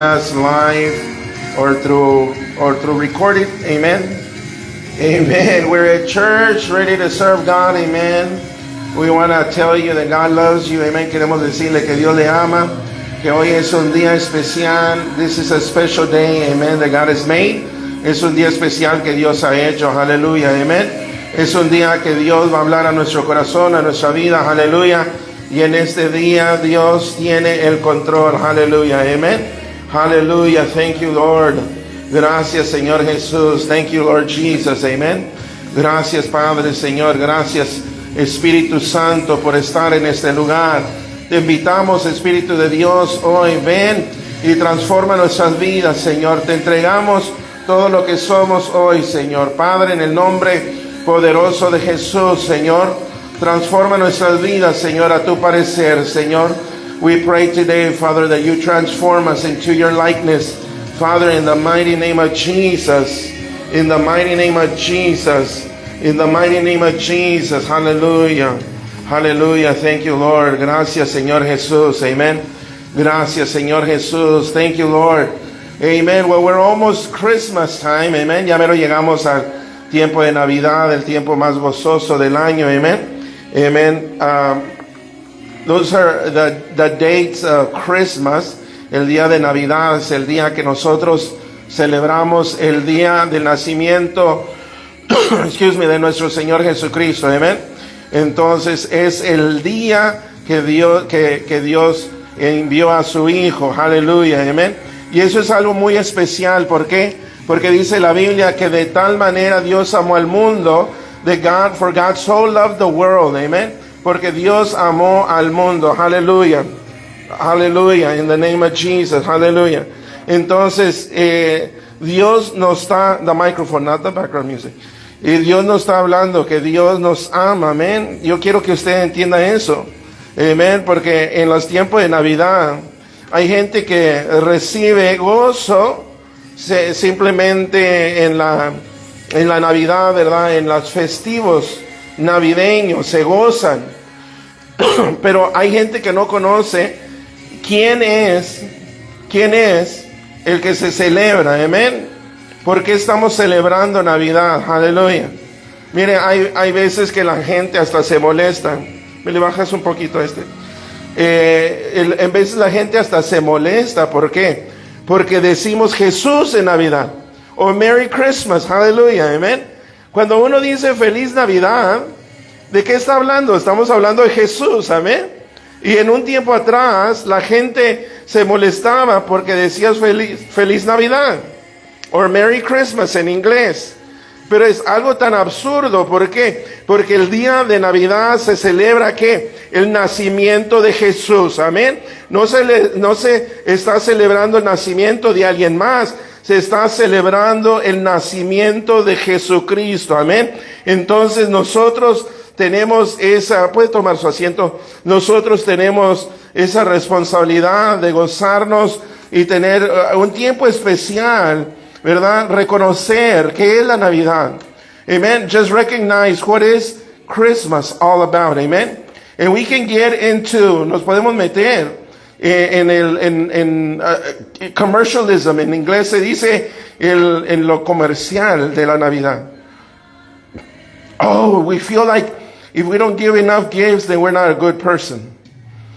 us live or through recorded. Amen. Amen. We're at church ready to serve God. Amen. We want to tell you that God loves you. Amen. Queremos decirle que Dios le ama, que hoy es un día especial. This is a special day. Amen. That God has made. Es un día especial que Dios ha hecho. Aleluya. Amen. Es un día que Dios va a hablar a nuestro corazón, a nuestra vida. Aleluya. Y en este día Dios tiene el control. Aleluya. Amen. Hallelujah. Thank you, Lord. Gracias, Señor Jesús. Thank you, Lord Jesus. Amen. Gracias, Padre, Señor. Gracias, Espíritu Santo, por estar en este lugar. Te invitamos, Espíritu de Dios, hoy. Ven y transforma nuestras vidas, Señor. Te entregamos todo lo que somos hoy, Señor. Padre, en el nombre poderoso de Jesús, Señor. Transforma nuestras vidas, Señor, a tu parecer, Señor. We pray today, Father, that you transform us into your likeness. Father, in the mighty name of Jesus. In the mighty name of Jesus. In the mighty name of Jesus. Hallelujah. Hallelujah. Thank you, Lord. Gracias, Señor Jesús. Amen. Gracias, Señor Jesús. Thank you, Lord. Amen. Well, we're almost Christmas time. Amen. Ya mero llegamos al tiempo de Navidad, el tiempo más gozoso del año. Amen. Amen. Those are the dates of Christmas. El día de Navidad es el día que nosotros celebramos el día del nacimiento de nuestro Señor Jesucristo. Amén. Entonces es el día que Dios envió a su Hijo. Aleluya. Amén. Y eso es algo muy especial. ¿Por qué? Porque dice la Biblia que de tal manera Dios amó al mundo, for God so loved the world. Amén. Porque Dios amó al mundo. Aleluya. Aleluya. In the name of Jesus. Aleluya. Entonces, Dios nos está, the microphone, not the background music. Y Dios nos está hablando que Dios nos ama. Amén. Yo quiero que usted entienda eso. Amén. Porque en los tiempos de Navidad hay gente que recibe gozo simplemente en la Navidad, ¿verdad? En los festivos navideños se gozan. Pero hay gente que no conoce quién es el que se celebra. Amén. ¿Por qué estamos celebrando Navidad? Aleluya. Mire, hay veces que la gente hasta se molesta. Me le bajas un poquito en veces la gente hasta se molesta. ¿Por qué? Porque decimos Jesús en Navidad o Merry Christmas. Aleluya. Amén. Cuando uno dice Feliz Navidad, ¿de qué está hablando? Estamos hablando de Jesús, amén. Y en un tiempo atrás la gente se molestaba porque decías feliz Navidad o Merry Christmas en inglés. Pero es algo tan absurdo. ¿Por qué? Porque el día de Navidad se celebra ¿qué? El nacimiento de Jesús, amén. No se está celebrando el nacimiento de alguien más. Se está celebrando el nacimiento de Jesucristo, amén. Entonces nosotros tenemos puede tomar su asiento, nosotros tenemos esa responsabilidad de gozarnos y tener un tiempo especial, ¿verdad? Reconocer qué es la Navidad. Amen. Just recognize what is Christmas all about. Amen. And we can get into, nos podemos meter en commercialism. En inglés se dice en lo comercial de la Navidad. Oh, we feel like if we don't give enough gifts, then we're not a good person.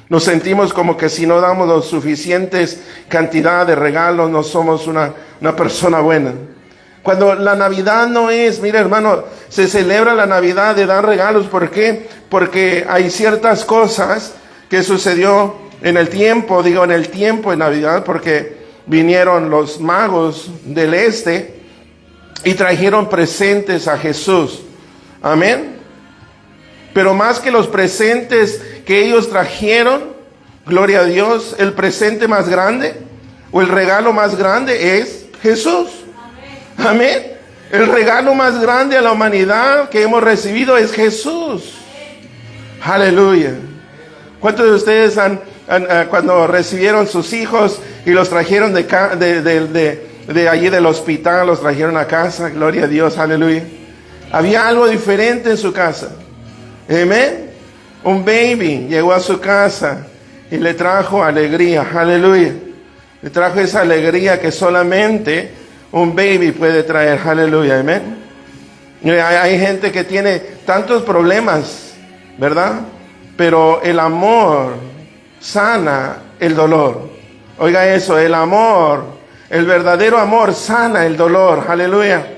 Nos sentimos como que si no damos los suficientes cantidad de regalos, no somos una persona buena. Cuando la Navidad no es, mira hermano, se celebra la Navidad de dar regalos. ¿Por qué? Porque hay ciertas cosas que sucedió en el tiempo de Navidad, porque vinieron los magos del este y trajeron presentes a Jesús. Amén. Pero más que los presentes que ellos trajeron, gloria a Dios, el presente más grande o el regalo más grande es Jesús. Amén. El regalo más grande a la humanidad que hemos recibido es Jesús. Aleluya. ¿Cuántos de ustedes cuando recibieron sus hijos y los trajeron de allí del hospital, los trajeron a casa? Gloria a Dios. Aleluya. Había algo diferente en su casa. Amén. Un baby llegó a su casa y le trajo alegría. Aleluya. Le trajo esa alegría que solamente un baby puede traer. Aleluya, amén. Hay gente que tiene tantos problemas, ¿verdad? Pero el amor sana el dolor. Oiga eso, el amor, el verdadero amor sana el dolor. Aleluya.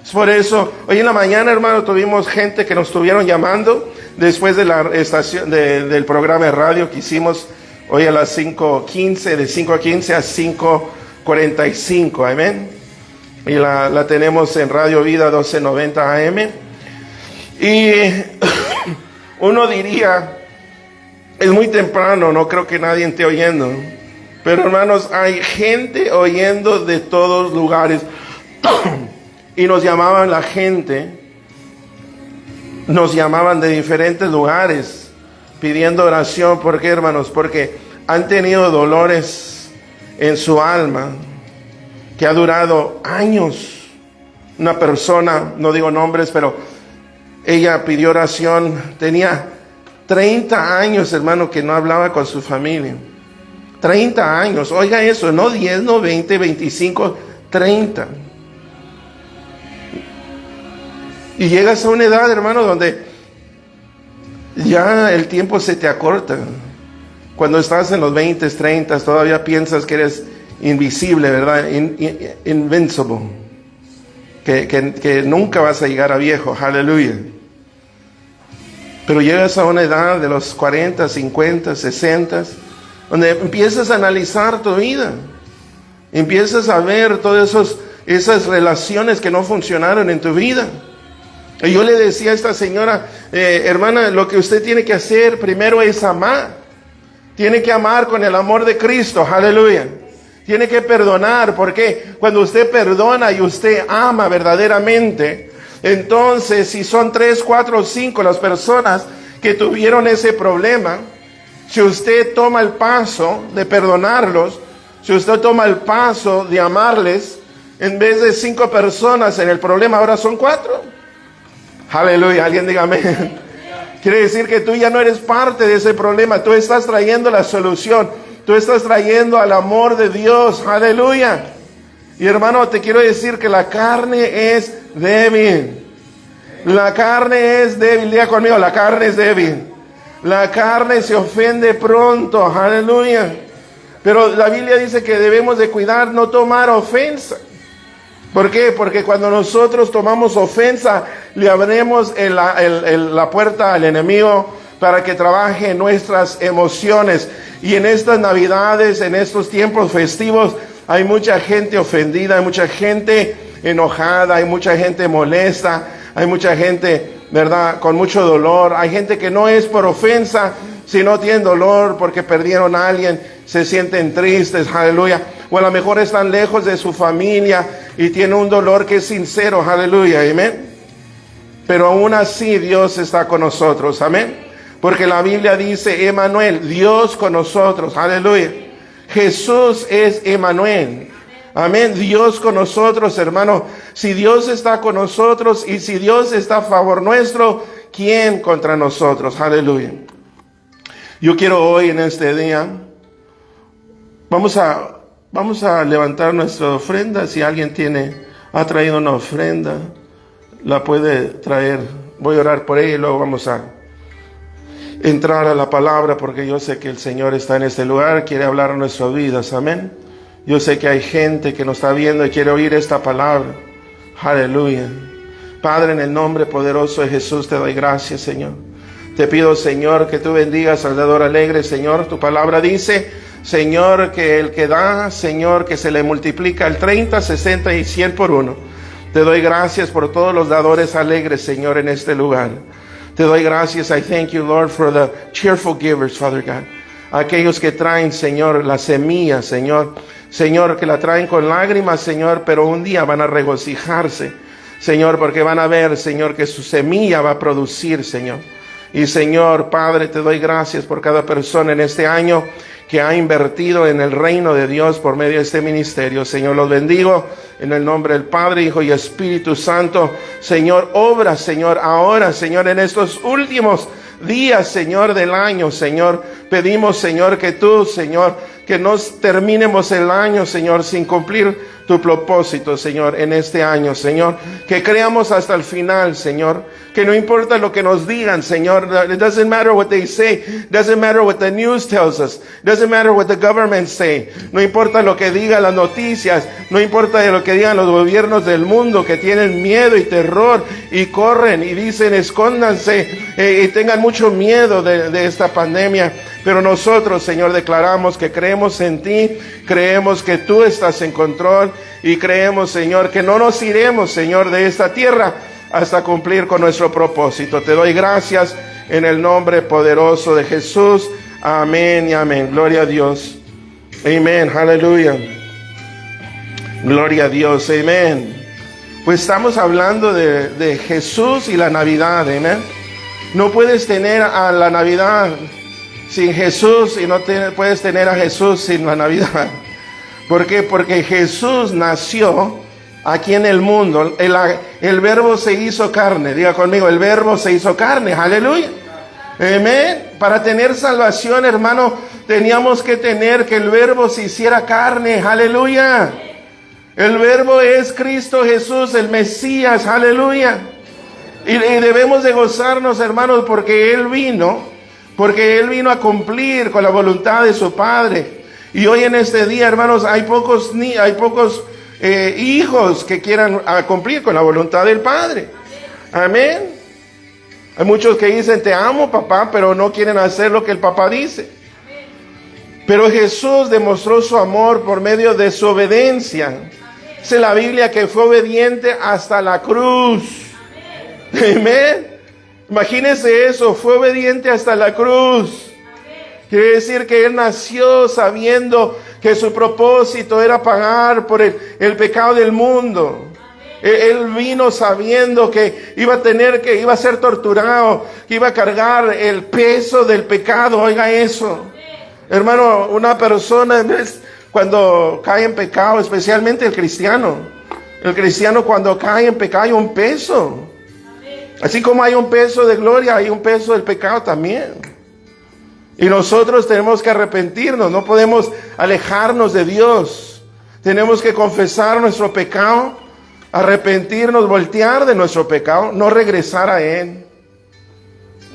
Es por eso, hoy en la mañana, hermano, tuvimos gente que nos estuvieron llamando después de la estación del programa de radio que hicimos hoy a las 5:15, de 5:15 a 5:45, amén. Y la tenemos en Radio Vida 1290 AM. Y uno diría, es muy temprano, no creo que nadie esté oyendo. Pero hermanos, hay gente oyendo de todos lugares. Y nos llamaban la gente, nos llamaban de diferentes lugares pidiendo oración. ¿Por qué, hermanos? Porque han tenido dolores en su alma que ha durado años. Una persona, no digo nombres, pero ella pidió oración. Tenía 30 años, hermano, que no hablaba con su familia. 30 años, oiga eso, no 10, no 20, 25, 30. Y llegas a una edad, hermano, donde ya el tiempo se te acorta. Cuando estás en los 20, 30, todavía piensas que eres invisible, ¿verdad? Invincible. Que nunca vas a llegar a viejo, aleluya. Pero llegas a una edad de los 40, 50, 60, donde empiezas a analizar tu vida. Empiezas a ver todas esas relaciones que no funcionaron en tu vida. Y yo le decía a esta señora, hermana, lo que usted tiene que hacer primero es amar. Tiene que amar con el amor de Cristo, aleluya. Tiene que perdonar, porque cuando usted perdona y usted ama verdaderamente, entonces si son 3, 4 o 5 las personas que tuvieron ese problema, si usted toma el paso de perdonarlos, si usted toma el paso de amarles, en vez de 5 personas en el problema, ahora son 4. Aleluya, alguien diga amén. Quiere decir que tú ya no eres parte de ese problema, tú estás trayendo la solución, tú estás trayendo al amor de Dios, aleluya. Y hermano, te quiero decir que la carne es débil. La carne es débil, diga conmigo, la carne es débil. La carne se ofende pronto, aleluya. Pero la Biblia dice que debemos de cuidar, no tomar ofensa. ¿Por qué? Porque cuando nosotros tomamos ofensa, le abrimos la puerta al enemigo para que trabaje en nuestras emociones. Y en estas Navidades, en estos tiempos festivos, hay mucha gente ofendida, hay mucha gente enojada, hay mucha gente molesta, hay mucha gente, ¿verdad?, con mucho dolor. Hay gente que no es por ofensa, sino tienen dolor porque perdieron a alguien, se sienten tristes, aleluya. O a lo mejor están lejos de su familia y tienen un dolor que es sincero, aleluya, amén. Pero aún así Dios está con nosotros, amén. Porque la Biblia dice, Emmanuel, Dios con nosotros, aleluya. Jesús es Emmanuel, amén. Dios con nosotros, hermano. Si Dios está con nosotros y si Dios está a favor nuestro, ¿quién contra nosotros? Aleluya. Yo quiero hoy en este día, vamos a levantar nuestra ofrenda. Si alguien ha traído una ofrenda, la puede traer. Voy a orar por ella y luego vamos a entrar a la palabra, porque yo sé que el Señor está en este lugar, quiere hablar a nuestras vidas, amén. Yo sé que hay gente que nos está viendo y quiere oír esta palabra, aleluya. Padre, en el nombre poderoso de Jesús te doy gracias, Señor. Te pido, Señor, que tú bendigas al dador alegre, Señor. Tu palabra dice, Señor, que el que da, Señor, que se le multiplica el 30, 60 y 100 por uno. Te doy gracias por todos los dadores alegres, Señor, en este lugar. Te doy gracias. I thank you, Lord, for the cheerful givers, Father God. Aquellos que traen, Señor, la semilla, Señor. Señor, que la traen con lágrimas, Señor, pero un día van a regocijarse, Señor, porque van a ver, Señor, que su semilla va a producir, Señor. Y Señor, Padre, te doy gracias por cada persona en este año que ha invertido en el reino de Dios por medio de este ministerio. Señor, los bendigo en el nombre del Padre, Hijo y Espíritu Santo. Señor, obra, Señor, ahora, Señor, en estos últimos días, Señor, del año, Señor. Pedimos, Señor, que tú, Señor, que no terminemos el año, Señor, sin cumplir tu propósito, Señor, en este año, Señor. Que creamos hasta el final, Señor. Que no importa lo que nos digan, Señor. It doesn't matter what they say. It doesn't matter what the news tells us. It doesn't matter what the government say. No importa lo que digan las noticias. No importa lo que digan los gobiernos del mundo, que tienen miedo y terror y corren y dicen escóndanse y tengan mucho miedo de esta pandemia. Pero nosotros, Señor, declaramos que creemos en ti, creemos que tú estás en control y creemos, Señor, que no nos iremos, Señor, de esta tierra hasta cumplir con nuestro propósito. Te doy gracias en el nombre poderoso de Jesús. Amén y amén. Gloria a Dios. Amén. Aleluya. Gloria a Dios. Amén. Pues estamos hablando de Jesús y la Navidad. Amén. No puedes tener a la Navidad sin Jesús y no puedes tener a Jesús sin la Navidad. ¿Por qué? Porque Jesús nació aquí en el mundo. El verbo se hizo carne. Diga conmigo, el verbo se hizo carne. Aleluya. Amén. Para tener salvación, hermano, teníamos que tener que el verbo se hiciera carne. Aleluya. El verbo es Cristo Jesús, el Mesías. Aleluya. Y debemos de gozarnos, hermanos, porque Él vino a cumplir con la voluntad de su Padre. Y hoy en este día, hermanos, hay pocos hijos que quieran cumplir con la voluntad del Padre. Amén. Hay muchos que dicen, te amo, papá, pero no quieren hacer lo que el papá dice. Pero Jesús demostró su amor por medio de su obediencia. Dice la Biblia que fue obediente hasta la cruz. Amén. Imagínense eso, fue obediente hasta la cruz. Quiere decir que Él nació sabiendo que su propósito era pagar por el pecado del mundo. Él vino sabiendo que iba a ser torturado, que iba a cargar el peso del pecado. Oiga eso. Hermano, una persona cuando cae en pecado, especialmente el cristiano cuando cae en pecado hay un peso. Así como hay un peso de gloria, hay un peso del pecado también. Y nosotros tenemos que arrepentirnos, no podemos alejarnos de Dios. Tenemos que confesar nuestro pecado, arrepentirnos, voltear de nuestro pecado, no regresar a Él.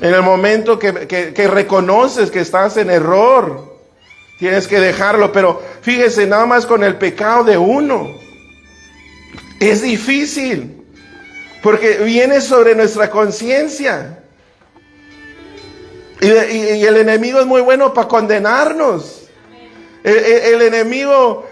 En el momento que reconoces que estás en error, tienes que dejarlo. Pero fíjese, nada más con el pecado de uno, es difícil. Porque viene sobre nuestra conciencia. Y el enemigo es muy bueno para condenarnos. El enemigo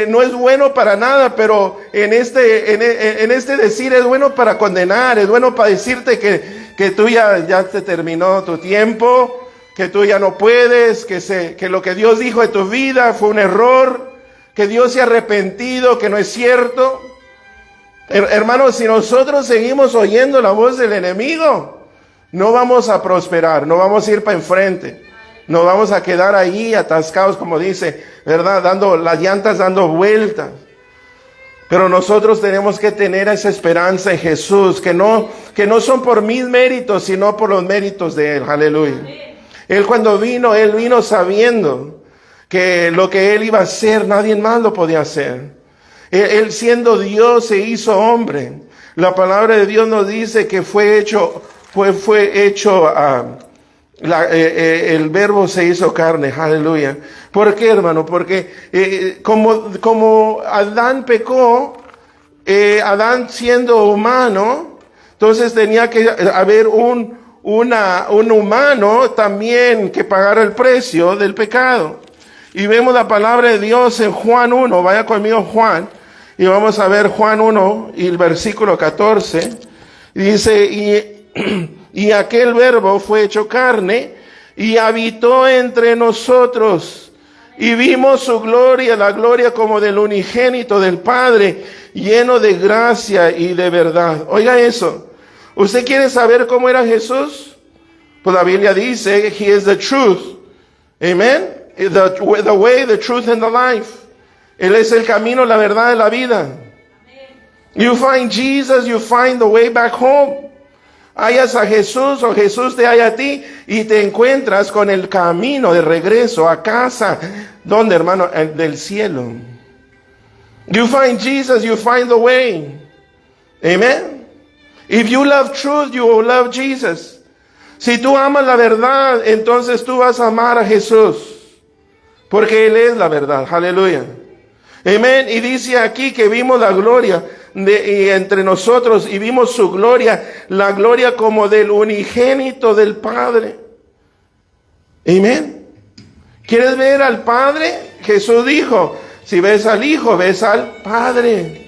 no es bueno para nada, pero en este decir es bueno para condenar. Es bueno para decirte que tú ya te terminó tu tiempo, que tú ya no puedes, que lo que Dios dijo de tu vida fue un error, que Dios se ha arrepentido, que no es cierto. Hermanos, si nosotros seguimos oyendo la voz del enemigo, no vamos a prosperar, no vamos a ir para enfrente, no vamos a quedar ahí atascados, como dice, ¿verdad? Las llantas dando vueltas. Pero nosotros tenemos que tener esa esperanza en Jesús, que no son por mis méritos, sino por los méritos de Él. Aleluya. Él cuando vino, Él vino sabiendo que lo que Él iba a hacer, nadie más lo podía hacer. Él siendo Dios se hizo hombre. La palabra de Dios nos dice que el verbo se hizo carne. Aleluya. ¿Por qué, hermano? Porque como Adán pecó, Adán siendo humano, entonces tenía que haber un humano también que pagara el precio del pecado. Y vemos la palabra de Dios en Juan 1. Vaya conmigo Juan. Y vamos a ver Juan 1 y el versículo 14. Dice, y aquel verbo fue hecho carne y habitó entre nosotros. Y vimos su gloria, la gloria como del unigénito del Padre, lleno de gracia y de verdad. Oiga eso. ¿Usted quiere saber cómo era Jesús? Pues la Biblia dice, He is the truth. Amen. The way, the truth, and the life. Él es el camino, la verdad y la vida. You find Jesus, you find the way back home. hallas a Jesús o Jesús te halla a ti y te encuentras con el camino de regreso a casa. ¿Dónde, hermano? Del cielo. You find Jesus, you find the way. Amen. If you love truth, you will love Jesus. Si tú amas la verdad, entonces tú vas a amar a Jesús. Porque Él es la verdad. Aleluya. Amén. Y dice aquí que vimos la gloria y entre nosotros y vimos su gloria, la gloria como del unigénito del Padre. Amén. ¿Quieres ver al Padre? Jesús dijo, si ves al Hijo, ves al Padre.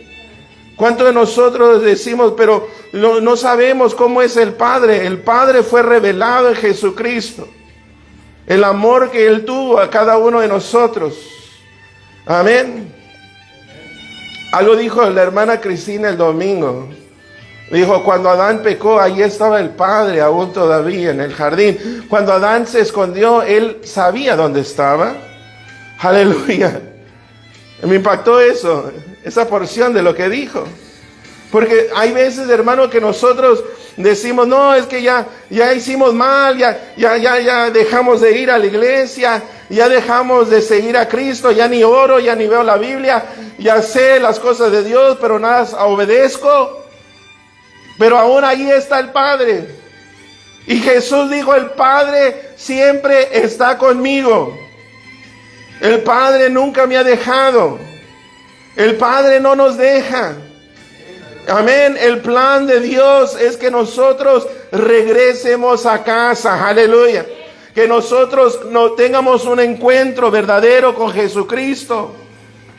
¿Cuántos de nosotros decimos, pero no sabemos cómo es el Padre? El Padre fue revelado en Jesucristo. El amor que Él tuvo a cada uno de nosotros. Amén. Algo dijo la hermana Cristina el domingo. Dijo, cuando Adán pecó, ahí estaba el Padre aún todavía en el jardín. Cuando Adán se escondió, Él sabía dónde estaba. Aleluya. Me impactó eso, esa porción de lo que dijo. Porque hay veces, hermano, que nosotros decimos, no, es que ya hicimos mal, ya dejamos de ir a la iglesia, ya dejamos de seguir a Cristo, ya ni oro, ya ni veo la Biblia, ya sé las cosas de Dios, pero nada obedezco. Pero aún ahí está el Padre. Y Jesús dijo, el Padre siempre está conmigo. El Padre nunca me ha dejado. El Padre no nos deja. Amén. El plan de Dios es que nosotros regresemos a casa. Aleluya. Que nosotros no tengamos un encuentro verdadero con Jesucristo.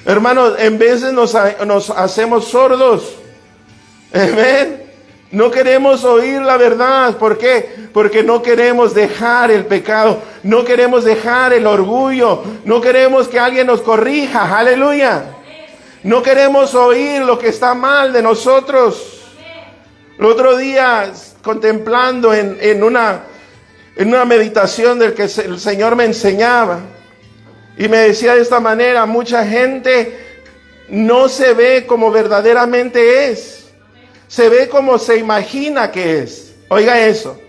Hermanos, en veces nos hacemos sordos. Amén. No queremos oír la verdad. ¿Por qué? Porque no queremos dejar el pecado. No queremos dejar el orgullo. No queremos que alguien nos corrija. Aleluya. No queremos oír lo que está mal de nosotros. El otro día, contemplando en una meditación del que el Señor me enseñaba, y me decía de esta manera, mucha gente no se ve como verdaderamente es. Se ve como se imagina que es. Oiga eso.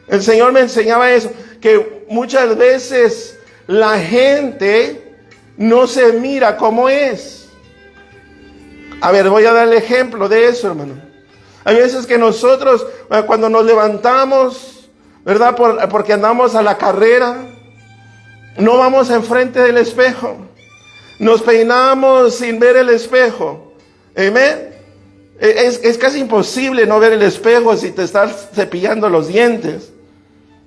El Señor me enseñaba eso. Que muchas veces la gente no se mira como es. A ver, voy a dar el ejemplo de eso, hermano. Hay veces que nosotros, cuando nos levantamos, ¿verdad? Porque andamos a la carrera, no vamos enfrente del espejo. Nos peinamos sin ver el espejo. Amén. Es casi imposible no ver el espejo si te estás cepillando los dientes.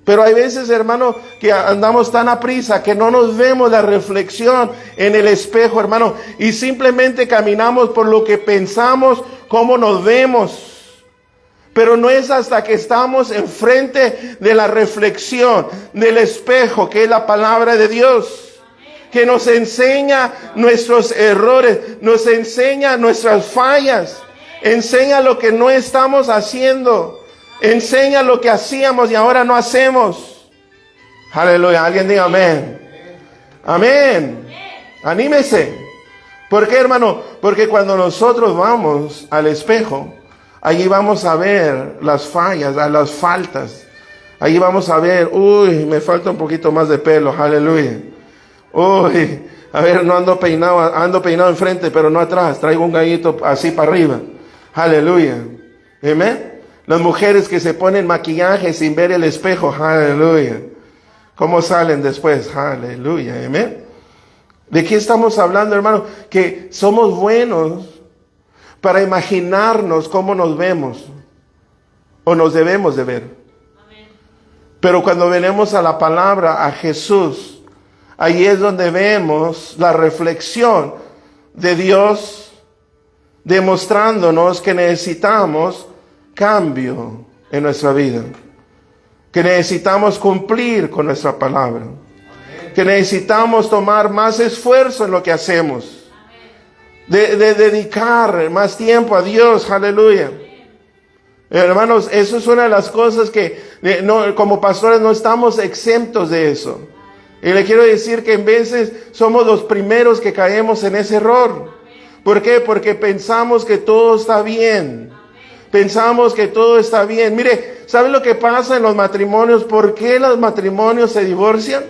Pero hay veces, hermano, que andamos tan a prisa que no nos vemos la reflexión en el espejo, hermano. Y simplemente caminamos por lo que pensamos, cómo nos vemos. Pero no es hasta que estamos enfrente de la reflexión, del espejo, que es la palabra de Dios, que nos enseña nuestros errores, nos enseña nuestras fallas. Enseña lo que no estamos haciendo. Enseña lo que hacíamos y ahora no hacemos. Aleluya. Alguien diga amén. Amén. Anímese. ¿Por qué, hermano? Porque cuando nosotros vamos al espejo, allí vamos a ver las fallas, las faltas. Allí vamos a ver, uy, me falta un poquito más de pelo. Aleluya. Uy, a ver, no ando peinado enfrente, pero no atrás. Traigo un gallito así para arriba. Aleluya. Amén. Las mujeres que se ponen maquillaje sin ver el espejo. Aleluya. ¿Cómo salen después? Aleluya. Amén. ¿De qué estamos hablando, hermano? Que somos buenos para imaginarnos cómo nos vemos o nos debemos de ver. Amén. Pero cuando venimos a la palabra, a Jesús, ahí es donde vemos la reflexión de Dios, demostrándonos que necesitamos cambio en nuestra vida, que necesitamos cumplir con nuestra palabra, que necesitamos tomar más esfuerzo en lo que hacemos, de dedicar más tiempo a Dios. Aleluya. Hermanos, eso es una de las cosas que como pastores no estamos exentos de eso. Y le quiero decir que en veces somos los primeros que caemos en ese error. ¿Por qué? Porque pensamos que todo está bien. Pensamos que todo está bien. Mire, ¿Saben lo que pasa en los matrimonios? ¿Por qué los matrimonios se divorcian?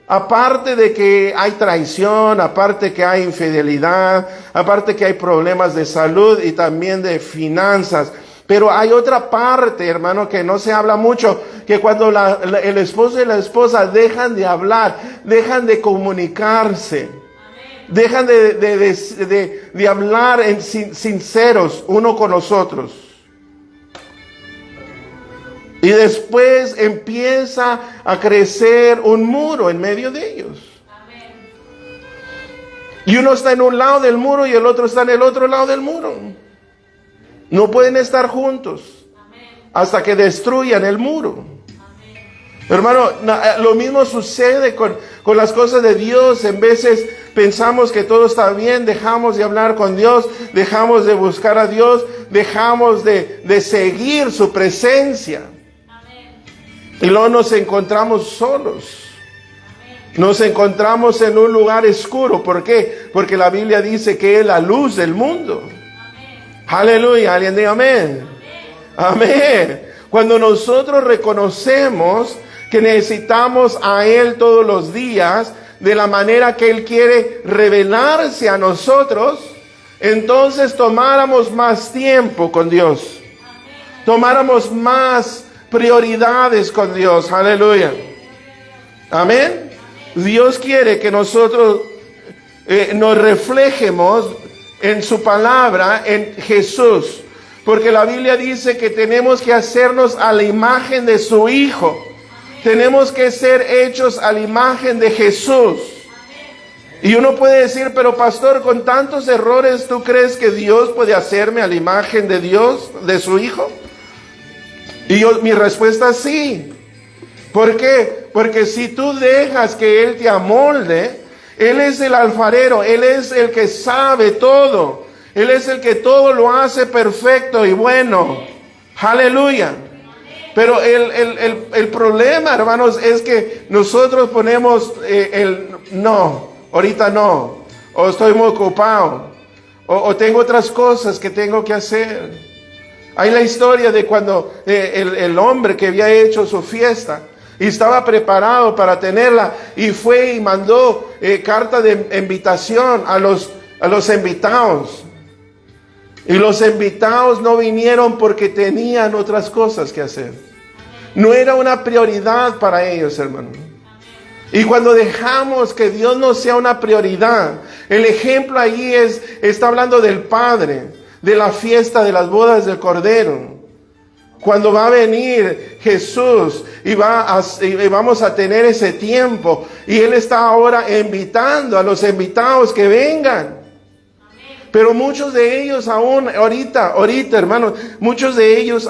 Aparte de que hay traición, aparte que hay infidelidad, aparte que hay problemas de salud y también de finanzas. Pero hay otra parte, hermano, que no se habla mucho, que cuando el esposo y la esposa dejan de hablar, dejan de comunicarse, dejan de hablar sinceros uno con los otros. Y después empieza a crecer un muro en medio de ellos. Y uno está en un lado del muro y el otro está en el otro lado del muro. No pueden estar juntos hasta que destruyan el muro. Hermano, lo mismo sucede con las cosas de Dios. En veces pensamos que todo está bien, dejamos de hablar con Dios, dejamos de buscar a Dios, dejamos de seguir su presencia. Y luego nos encontramos solos. Nos encontramos en un lugar oscuro. ¿Por qué? Porque la Biblia dice que es la luz del mundo. Aleluya, alguien diga amén. Amén. Cuando nosotros reconocemos que necesitamos a Él todos los días, de la manera que Él quiere revelarse a nosotros, entonces tomáramos más tiempo con Dios. Tomáramos más prioridades con Dios. Aleluya. Amén. Dios quiere que nosotros nos reflejemos en su palabra, en Jesús. Porque la Biblia dice que tenemos que hacernos a la imagen de su Hijo. Tenemos que ser hechos a la imagen de Jesús. Y uno puede decir, pero pastor, con tantos errores, ¿tú crees que Dios puede hacerme a la imagen de Dios, de su Hijo? Y mi respuesta es sí. ¿Por qué? Porque si tú dejas que Él te amolde, Él es el alfarero, Él es el que sabe todo. Él es el que todo lo hace perfecto y bueno. Aleluya. Pero el problema, hermanos, es que nosotros ponemos no, ahorita no. O estoy muy ocupado. O tengo otras cosas que tengo que hacer. Hay la historia de cuando el hombre que había hecho su fiesta y estaba preparado para tenerla y fue y mandó carta de invitación a los invitados. Y los invitados no vinieron porque tenían otras cosas que hacer. No era una prioridad para ellos, hermano. Y cuando dejamos que Dios no sea una prioridad, el ejemplo ahí está hablando del Padre, de la fiesta de las bodas del Cordero. Cuando va a venir Jesús y vamos a tener ese tiempo. Y Él está ahora invitando a los invitados que vengan. Pero muchos de ellos aún, ahorita, hermanos, muchos de ellos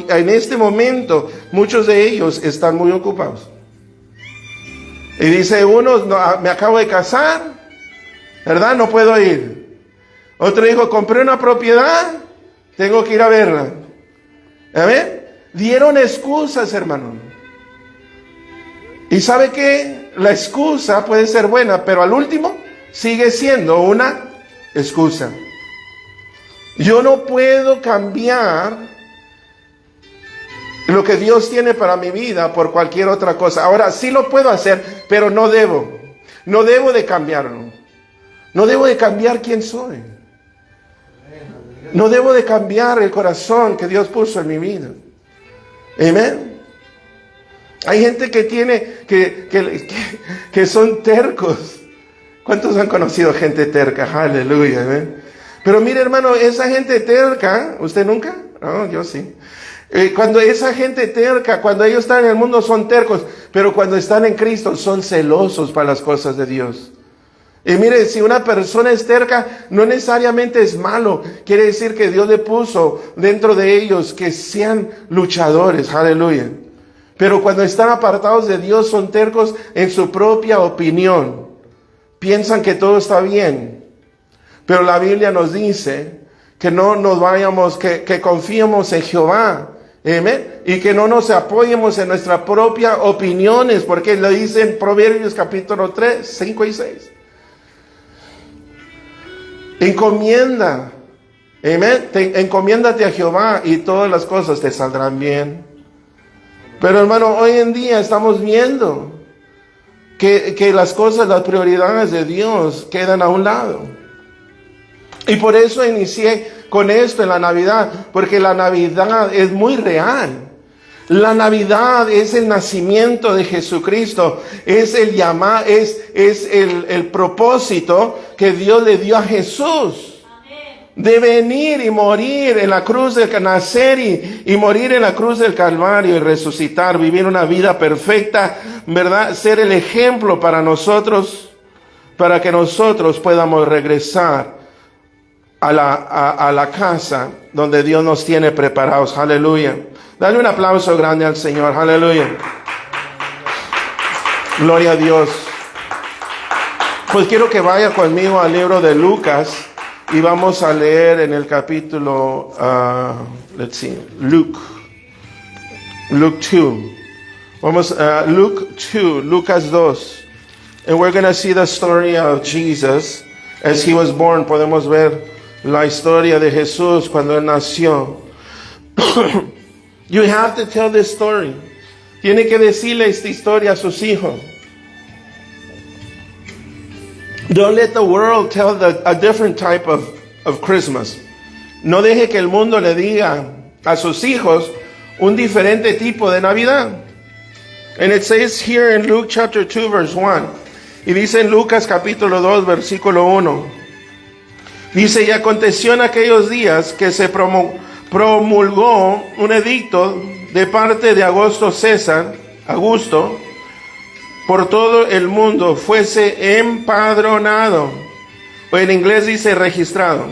en este momento, muchos de ellos están muy ocupados. Y dice uno, no, me acabo de casar, ¿verdad? No puedo ir. Otro dijo, compré una propiedad, tengo que ir a verla. ¿Amén? Dieron excusas, hermano. ¿Y sabe qué? La excusa puede ser buena, pero al último sigue siendo una excusa. Yo no puedo cambiar lo que Dios tiene para mi vida por cualquier otra cosa. Ahora sí lo puedo hacer, pero no debo. No debo de cambiarlo. No debo de cambiar quién soy. No debo de cambiar el corazón que Dios puso en mi vida. Amén. Hay gente que que son tercos. ¿Cuántos han conocido gente terca? Aleluya. Amén. Pero mire, hermano, esa gente terca, ¿usted nunca? No, yo sí. Cuando esa gente terca, cuando ellos están en el mundo son tercos, pero cuando están en Cristo son celosos para las cosas de Dios. Y mire, si una persona es terca, no necesariamente es malo. Quiere decir que Dios le puso dentro de ellos que sean luchadores. Aleluya. Pero cuando están apartados de Dios, son tercos en su propia opinión. Piensan que todo está bien. Pero la Biblia nos dice que no nos vayamos, que confiemos en Jehová. Amén. Y que no nos apoyemos en nuestras propias opiniones. Porque lo dice en Proverbios capítulo 3, 5 y 6. Encomienda Amén. Encomiéndate a Jehová y todas las cosas te saldrán bien. Pero hermano, hoy en día estamos viendo que las cosas, las prioridades de Dios quedan a un lado. Y por eso inicié con esto en la Navidad, porque la Navidad es muy real. La Navidad es el nacimiento de Jesucristo, es el llamado, es el propósito que Dios le dio a Jesús. De venir y morir en la cruz del nacer y morir en la cruz del Calvario y resucitar, vivir una vida perfecta, ¿verdad? Ser el ejemplo para nosotros, para que nosotros podamos regresar a la casa donde Dios nos tiene preparados. Aleluya. Dale un aplauso grande al Señor. Aleluya. Gloria a Dios. Pues quiero que vaya conmigo al libro de Lucas. Y vamos a leer en el capítulo, Luke 2. Lucas 2. And we're going to see the story of Jesus as he was born. Podemos ver la historia de Jesús cuando él nació. You have to tell this story. Tiene que decirle esta historia a sus hijos. Don't let the world tell a different type of Christmas. No deje que el mundo le diga a sus hijos un diferente tipo de Navidad. And it says here in Luke chapter 2 verse 1. Y dice en Lucas capítulo 2 versículo 1. Dice, y aconteció en aquellos días que se promulgó un edicto de parte de Augusto César, por todo el mundo fuese empadronado, o en inglés dice registrado.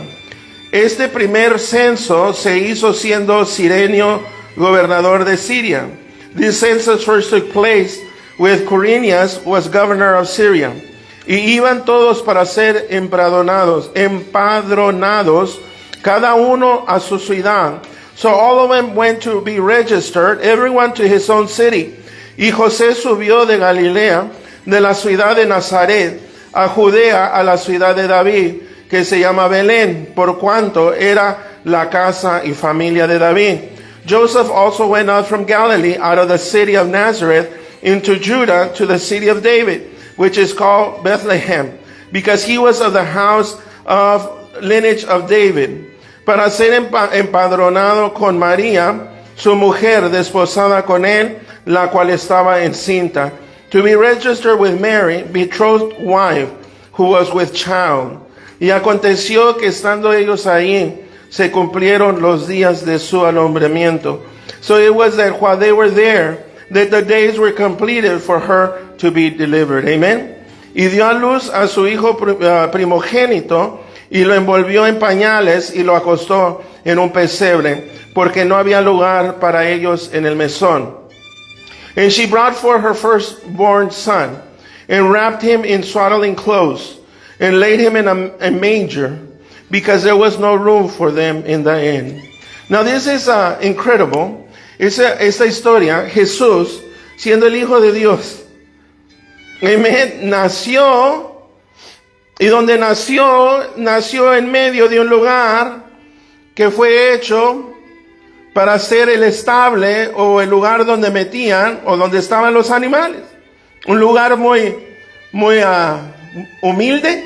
Este primer censo se hizo siendo Cirenio gobernador de Siria. This census first took place with Quirinius was governor of Syria. Y iban todos para ser empadronados, cada uno a su ciudad. So all of them went to be registered, everyone to his own city. Y José subió de Galilea, de la ciudad de Nazaret, a Judea, a la ciudad de David, que se llama Belén, por cuanto era la casa y familia de David. Joseph also went out from Galilee, out of the city of Nazareth, into Judah, to the city of David, which is called Bethlehem, because he was of the house of lineage of David, para ser empadronado con María, su mujer, desposada con él, la cual estaba encinta, to be registered with Mary, betrothed wife, who was with child. Y aconteció que estando ellos ahí, se cumplieron los días de su alumbramiento. So it was that while they were there, that the days were completed for her to be delivered. Amen. Y dio a luz a su hijo primogénito, y lo envolvió en pañales, y lo acostó en un pesebre, porque no había lugar para ellos en el mesón. And she brought forth her firstborn son, and wrapped him in swaddling clothes, and laid him in a manger, because there was no room for them in the inn. Now this is incredible. Esta historia, Jesús, siendo el Hijo de Dios, amen, nació, y donde nació en medio de un lugar que fue hecho para ser el estable o el lugar donde metían o donde estaban los animales. Un lugar muy humilde.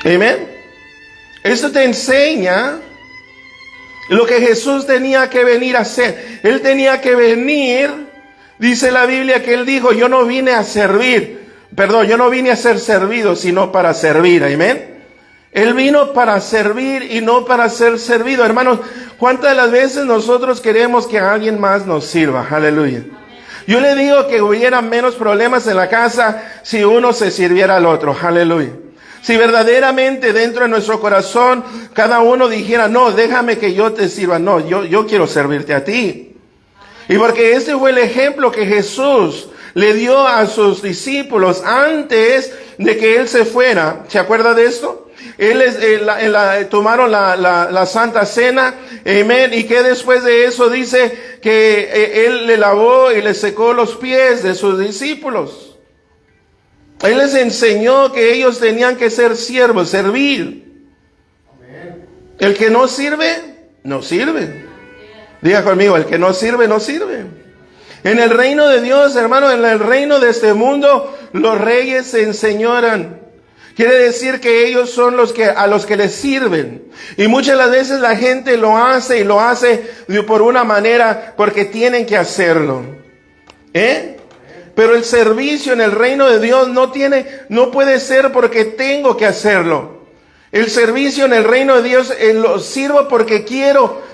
Amén. Esto te enseña lo que Jesús tenía que venir a hacer. Él tenía que venir, dice la Biblia que él dijo, yo no vine a ser servido, sino para servir. Amén. Él vino para servir y no para ser servido. Hermanos, ¿cuántas de las veces nosotros queremos que alguien más nos sirva? Aleluya. Yo le digo que hubiera menos problemas en la casa si uno se sirviera al otro. Aleluya. Si verdaderamente dentro de nuestro corazón cada uno dijera, no, déjame que yo te sirva. No, yo quiero servirte a ti. Y porque ese fue el ejemplo que Jesús le dio a sus discípulos antes de que él se fuera. ¿Se acuerda de esto? Tomaron la Santa Cena, amén, y que después de eso dice que él le lavó y le secó los pies de sus discípulos. Él les enseñó que ellos tenían que ser siervos, servir. Amén. El que no sirve, no sirve. Diga conmigo, el que no sirve, no sirve. En el reino de Dios, hermano, en el reino de este mundo, los reyes se enseñoran. Quiere decir que ellos son a los que les sirven. Y muchas de las veces la gente lo hace y lo hace por una manera porque tienen que hacerlo. Pero el servicio en el reino de Dios no puede ser porque tengo que hacerlo. El servicio en el reino de Dios lo sirvo porque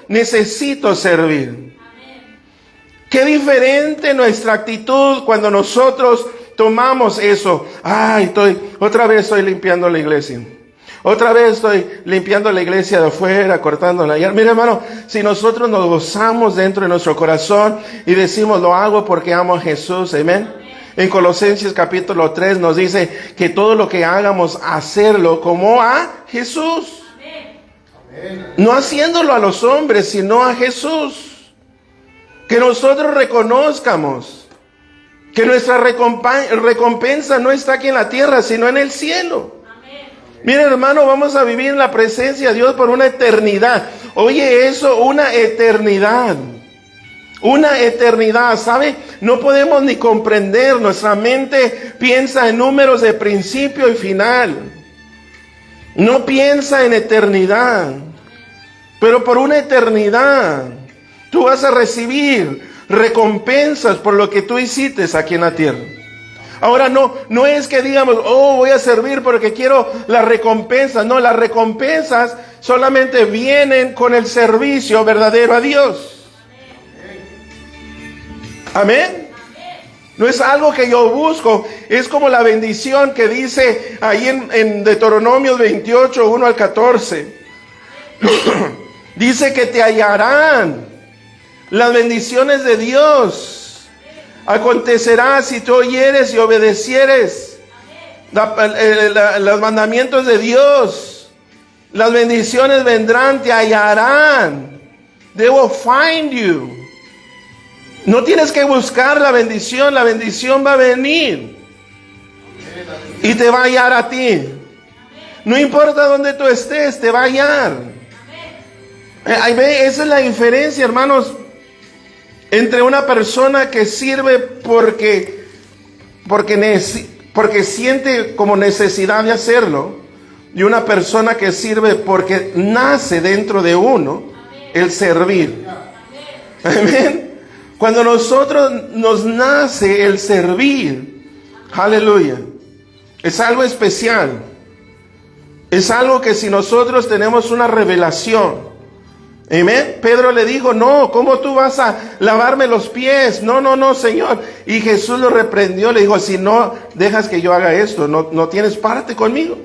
necesito servir. Qué diferente nuestra actitud cuando nosotros tomamos eso. Otra vez estoy limpiando la iglesia. Otra vez estoy limpiando la iglesia de afuera, cortándola. Mira, hermano, si nosotros nos gozamos dentro de nuestro corazón y decimos, lo hago porque amo a Jesús, amén. En Colosenses capítulo 3 nos dice que todo lo que hagamos, hacerlo como a Jesús. Amén. No haciéndolo a los hombres, sino a Jesús. Que nosotros reconozcamos que nuestra recompensa no está aquí en la tierra, sino en el cielo. Miren, hermano, vamos a vivir en la presencia de Dios por una eternidad. Oye eso, una eternidad. Una eternidad, ¿sabe? No podemos ni comprender. Nuestra mente piensa en números de principio y final. No piensa en eternidad. Pero por una eternidad, tú vas a recibir recompensas por lo que tú hiciste aquí en la tierra. Ahora no es que digamos, voy a servir porque quiero las recompensas. No, las recompensas solamente vienen con el servicio verdadero a Dios. Amén. No es algo que yo busco. Es como la bendición que dice ahí en Deuteronomio 28, 1 al 14. Dice que te hallarán las bendiciones de Dios. Acontecerá si tú oyeres y obedecieres los mandamientos de Dios. Las bendiciones vendrán, te hallarán. They will find you. No tienes que buscar la bendición va a venir. Y te va a hallar a ti. No importa dónde tú estés, te va a hallar. Esa es la diferencia, hermanos, entre una persona que sirve porque siente como necesidad de hacerlo, y una persona que sirve porque nace dentro de uno el servir. Amén. Cuando nos nace el servir, aleluya, es algo especial. Es algo que si nosotros tenemos una revelación, amén. Pedro le dijo, no, ¿cómo tú vas a lavarme los pies? No, Señor. Y Jesús lo reprendió, le dijo, si no dejas que yo haga esto, no tienes parte conmigo.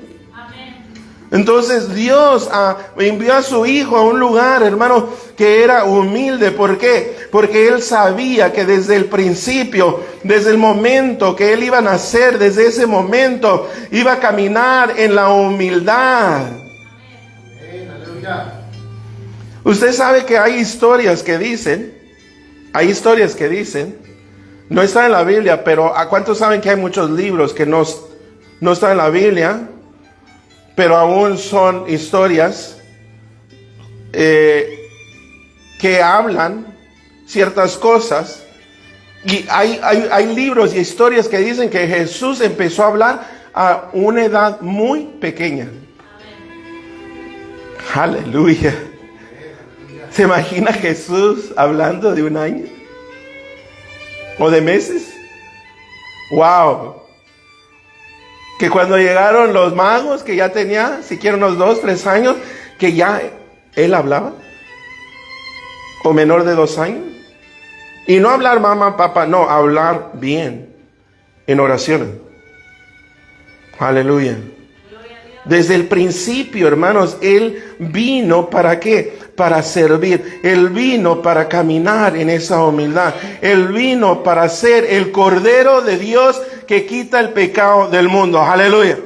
Entonces Dios envió a su Hijo a un lugar, hermano, que era humilde. ¿Por qué? Porque Él sabía que desde el principio, desde el momento que Él iba a nacer, desde ese momento iba a caminar en la humildad. Aleluya. Usted sabe que hay historias que dicen, no está en la Biblia, pero ¿a cuántos saben que hay muchos libros que no están en la Biblia? Pero aún son historias que hablan ciertas cosas. Y hay libros y historias que dicen que Jesús empezó a hablar a una edad muy pequeña. Aleluya. ¿Se imagina Jesús hablando de 1 año? ¿O de meses? ¡Wow! Que cuando llegaron los magos, que ya tenía siquiera unos 2, 3 años, que ya él hablaba. O menor de 2 años. Y no hablar mamá, papá, no, hablar bien. En oraciones. Aleluya. Desde el principio, hermanos, Él vino ¿para qué? Para servir. Él vino para caminar en esa humildad. Él vino para ser el Cordero de Dios que quita el pecado del mundo. Aleluya.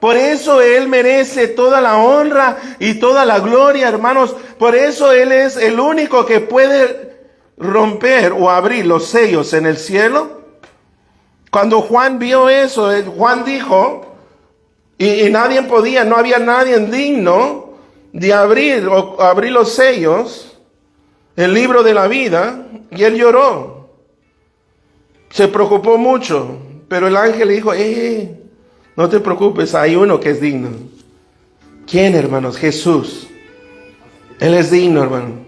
Por eso Él merece toda la honra y toda la gloria, hermanos. Por eso Él es el único que puede romper o abrir los sellos en el cielo. Cuando Juan vio eso, Juan dijo, y nadie podía, no había nadie digno de abrir los sellos, el libro de la vida, y él lloró. Se preocupó mucho, pero el ángel le dijo, no te preocupes, hay uno que es digno. ¿Quién, hermanos? Jesús. Él es digno, hermano.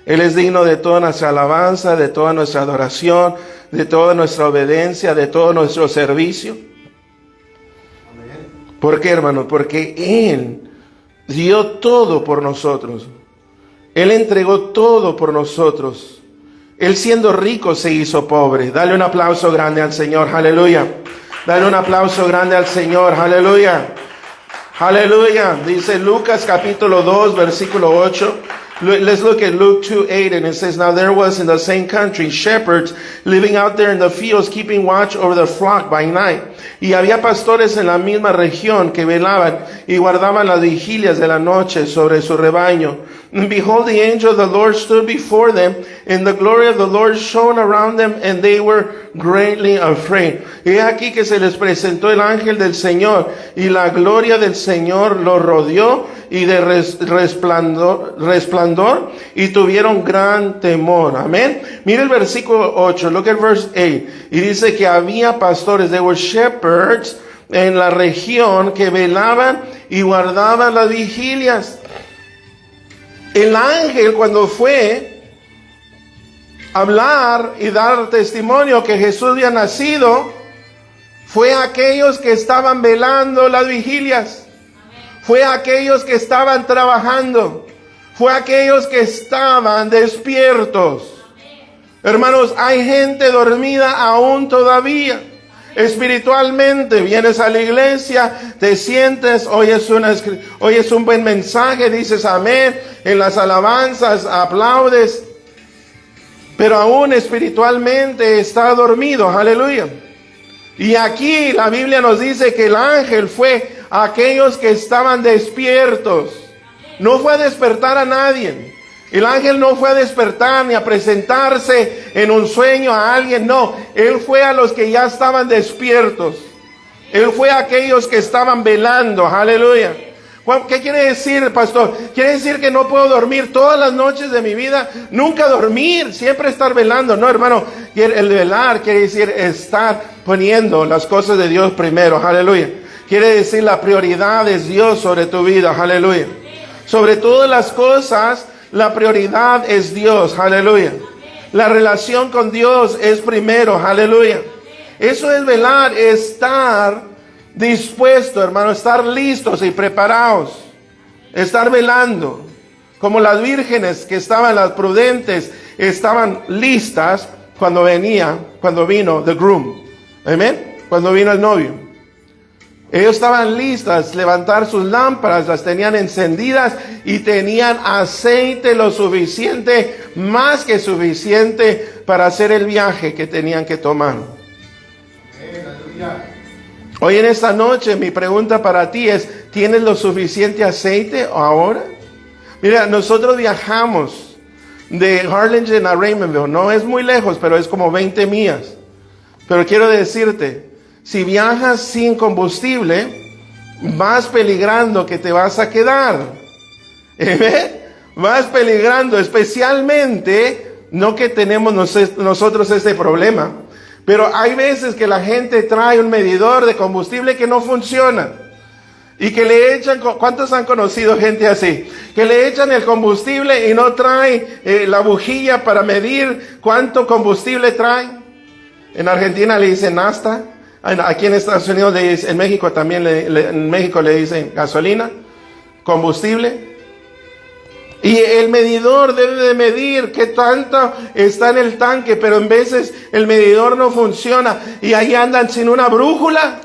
Él es digno de toda nuestra alabanza, de toda nuestra adoración, de toda nuestra obediencia, de todo nuestro servicio. ¿Por qué, hermano? Porque Él dio todo por nosotros. Él entregó todo por nosotros. Él siendo rico se hizo pobre. Dale un aplauso grande al Señor, aleluya. Dale un aplauso grande al Señor, aleluya. Aleluya. Dice Lucas capítulo 2, versículo 8. Let's look at Luke 2:8, and it says, Now there was in the same country shepherds living out there in the fields, keeping watch over the flock by night. Y había pastores en la misma región que velaban y guardaban las vigilias de la noche sobre su rebaño. And behold, the angel of the Lord stood before them, and the glory of the Lord shone around them, and they were greatly afraid. Y aquí que se les presentó el ángel del Señor, y la gloria del Señor los rodeó, y de resplandor, y tuvieron gran temor. Amén. Mira el versículo 8, look at verse 8. Y dice que había pastores, they were shepherds, en la región que velaban y guardaban las vigilias. El ángel, cuando fue a hablar y dar testimonio que Jesús había nacido, fue a aquellos que estaban velando las vigilias. Fue a aquellos que estaban trabajando. Fue a aquellos que estaban despiertos. Hermanos, hay gente dormida aún todavía. Espiritualmente, vienes a la iglesia, te sientes, oyes un buen mensaje, dices amén, en las alabanzas aplaudes, pero aún espiritualmente está dormido, aleluya. Y aquí la Biblia nos dice que el ángel fue a aquellos que estaban despiertos. No fue a despertar a nadie. El ángel no fue a despertar ni a presentarse en un sueño a alguien, no. Él fue a los que ya estaban despiertos. Él fue a aquellos que estaban velando, aleluya. ¿Qué quiere decir, pastor? Quiere decir que no puedo dormir todas las noches de mi vida, nunca dormir, siempre estar velando. No, hermano, el velar quiere decir estar poniendo las cosas de Dios primero, aleluya. Quiere decir la prioridad es Dios sobre tu vida, aleluya. Sobre todas las cosas, la prioridad es Dios, aleluya. La relación con Dios es primero, aleluya. Eso es velar, estar dispuesto, hermano, estar listos y preparados. Estar velando. Como las vírgenes que estaban, las prudentes, estaban listas cuando vino the groom. Amén. Cuando vino el novio. Ellos estaban listas, levantar sus lámparas, las tenían encendidas y tenían aceite lo suficiente, más que suficiente para hacer el viaje que tenían que tomar. Hoy en esta noche mi pregunta para ti es, ¿tienes lo suficiente aceite ahora? Mira, nosotros viajamos de Harlingen a Raymondville, no es muy lejos, pero es como 20 millas. Pero quiero decirte, si viajas sin combustible, vas peligrando que te vas a quedar. Vas peligrando, especialmente, no que tenemos nosotros este problema, pero hay veces que la gente trae un medidor de combustible que no funciona. Y que le echan, ¿cuántos han conocido gente así? Que le echan el combustible y no trae la bujía para medir cuánto combustible trae. En Argentina le dicen nafta. Aquí en Estados Unidos, en México también, en México le dicen gasolina, combustible. Y el medidor debe de medir qué tanto está en el tanque, pero en veces el medidor no funciona. Y ahí andan sin una brújula.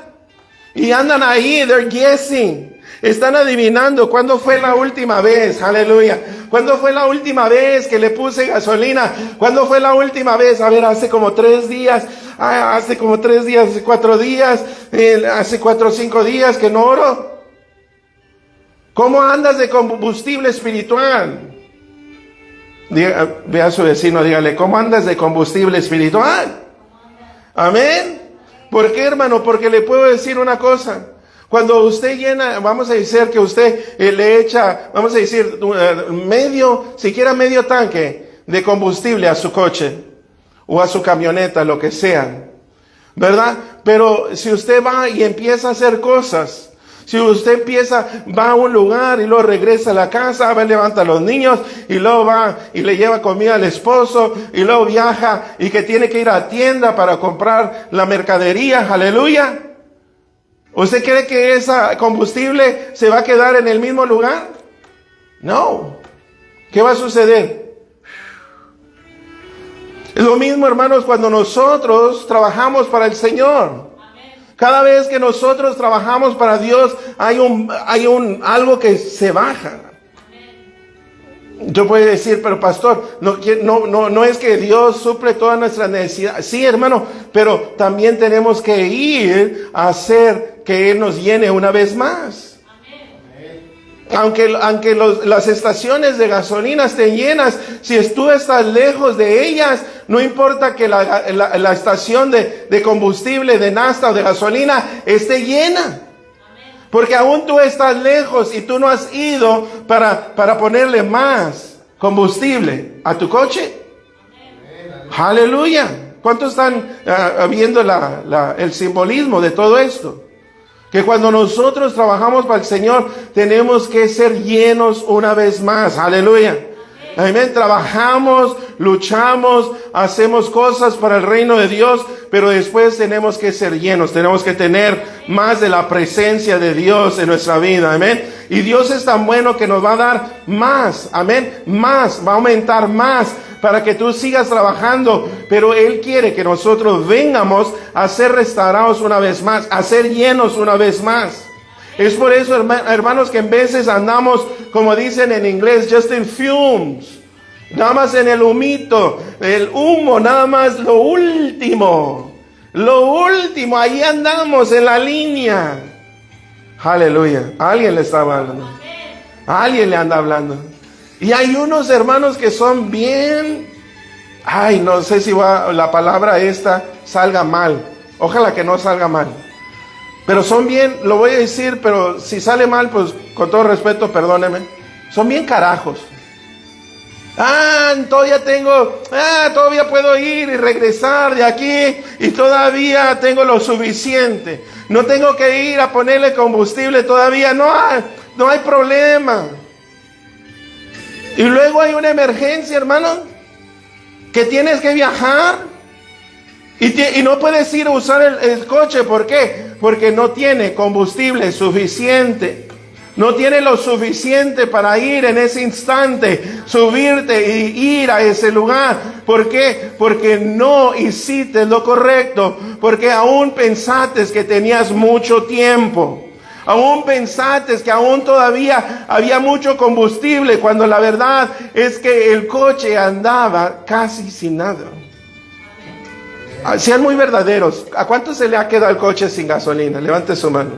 Y andan ahí, they're guessing. Están adivinando cuándo fue la última vez, aleluya. ¿Cuándo fue la última vez que le puse gasolina? ¿Cuándo fue la última vez? A ver, hace como 3 días, hace 4 días, hace 4 o 5 días que no oro. ¿Cómo andas de combustible espiritual? Ve a su vecino, dígale, ¿cómo andas de combustible espiritual? Amén. ¿Por qué, hermano? Porque le puedo decir una cosa. Cuando usted llena, vamos a decir que usted le echa, vamos a decir, siquiera medio tanque de combustible a su coche o a su camioneta, lo que sea, ¿verdad? Pero si usted va y empieza a hacer cosas, si usted va a un lugar y luego regresa a la casa, va y levanta a los niños y luego va y le lleva comida al esposo y luego viaja y que tiene que ir a la tienda para comprar la mercadería, aleluya. ¿Usted cree que ese combustible se va a quedar en el mismo lugar? No. ¿Qué va a suceder? Es lo mismo, hermanos, cuando nosotros trabajamos para el Señor. Cada vez que nosotros trabajamos para Dios, hay algo que se baja. Yo puedo decir, pero pastor, no es que Dios suple todas nuestras necesidades. Sí, hermano, pero también tenemos que ir a hacer que Él nos llene una vez más. Aunque las estaciones de gasolina estén llenas, si tú estás lejos de ellas, no importa que la estación de combustible, de nafta o de gasolina esté llena. Porque aún tú estás lejos y tú no has ido para ponerle más combustible a tu coche. Aleluya. ¿Cuántos están viendo el simbolismo de todo esto? Que cuando nosotros trabajamos para el Señor, tenemos que ser llenos una vez más. Aleluya. Amén. Trabajamos, luchamos, hacemos cosas para el reino de Dios, pero después tenemos que ser llenos. Tenemos que tener más de la presencia de Dios en nuestra vida. Amén. Y Dios es tan bueno que nos va a dar más. Amén. Más, va a aumentar más para que tú sigas trabajando, pero Él quiere que nosotros vengamos a ser restaurados una vez más, a ser llenos una vez más. Es por eso, hermanos, que en veces andamos, como dicen en inglés, just in fumes, nada más en el humito, el humo, nada más lo último, ahí andamos en la línea. Aleluya. Alguien le está hablando, alguien le anda hablando. Y hay unos hermanos que son bien, no sé si la palabra esta salga mal. Ojalá que no salga mal. Pero son bien, lo voy a decir, pero si sale mal, pues con todo respeto, perdóneme. Son bien carajos. Todavía puedo ir y regresar de aquí y todavía tengo lo suficiente. No tengo que ir a ponerle combustible todavía, no hay problema. Y luego hay una emergencia, hermano, que tienes que viajar y no puedes ir a usar el coche. ¿Por qué? Porque no tiene combustible suficiente. No tiene lo suficiente para ir en ese instante, subirte y ir a ese lugar. ¿Por qué? Porque no hiciste lo correcto. Porque aún pensaste que tenías mucho tiempo. Aún pensaste que aún todavía había mucho combustible, cuando la verdad es que el coche andaba casi sin nada. Sean muy verdaderos. ¿A cuánto se le ha quedado el coche sin gasolina? Levante su mano.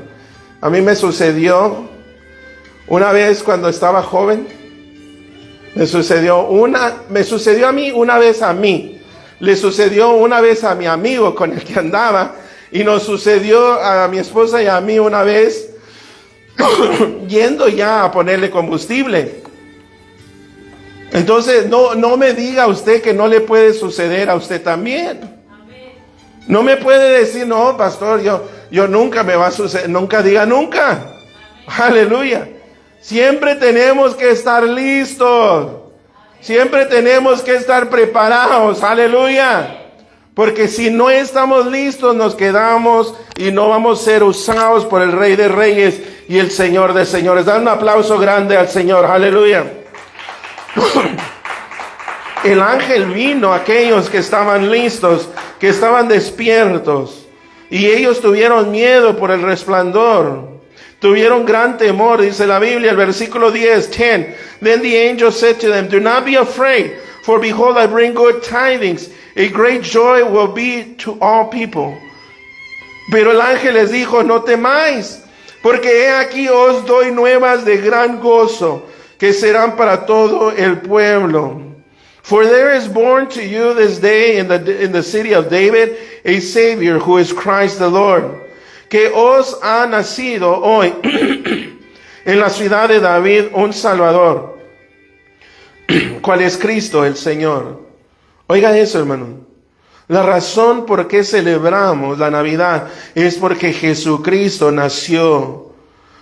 A mí me sucedió una vez cuando estaba joven. Me sucedió a mí una vez a mí. Le sucedió una vez a mi amigo con el que andaba. Y nos sucedió a mi esposa y a mí una vez yendo ya a ponerle combustible. Entonces no me diga usted que no le puede suceder a usted también. No me puede decir, no, pastor, yo nunca me va a suceder. Nunca diga nunca. Aleluya. Siempre tenemos que estar listos. Siempre tenemos que estar preparados. Aleluya. Porque si no estamos listos, nos quedamos y no vamos a ser usados por el Rey de Reyes y el Señor de Señores. Dan un aplauso grande al Señor. Aleluya. El ángel vino a aquellos que estaban listos, que estaban despiertos. Y ellos tuvieron miedo por el resplandor. Tuvieron gran temor, dice la Biblia, el versículo 10. Then the angel said to them, do not be afraid, for behold, I bring good tidings. A great joy will be to all people. Pero el ángel les dijo, no temáis, porque he aquí os doy nuevas de gran gozo, que serán para todo el pueblo. For there is born to you this day in the city of David a Savior, who is Christ the Lord. que os ha nacido hoy en la ciudad de David un Salvador, cual es Cristo el Señor. Oiga eso, hermano. La razón por qué celebramos la Navidad es porque Jesucristo nació.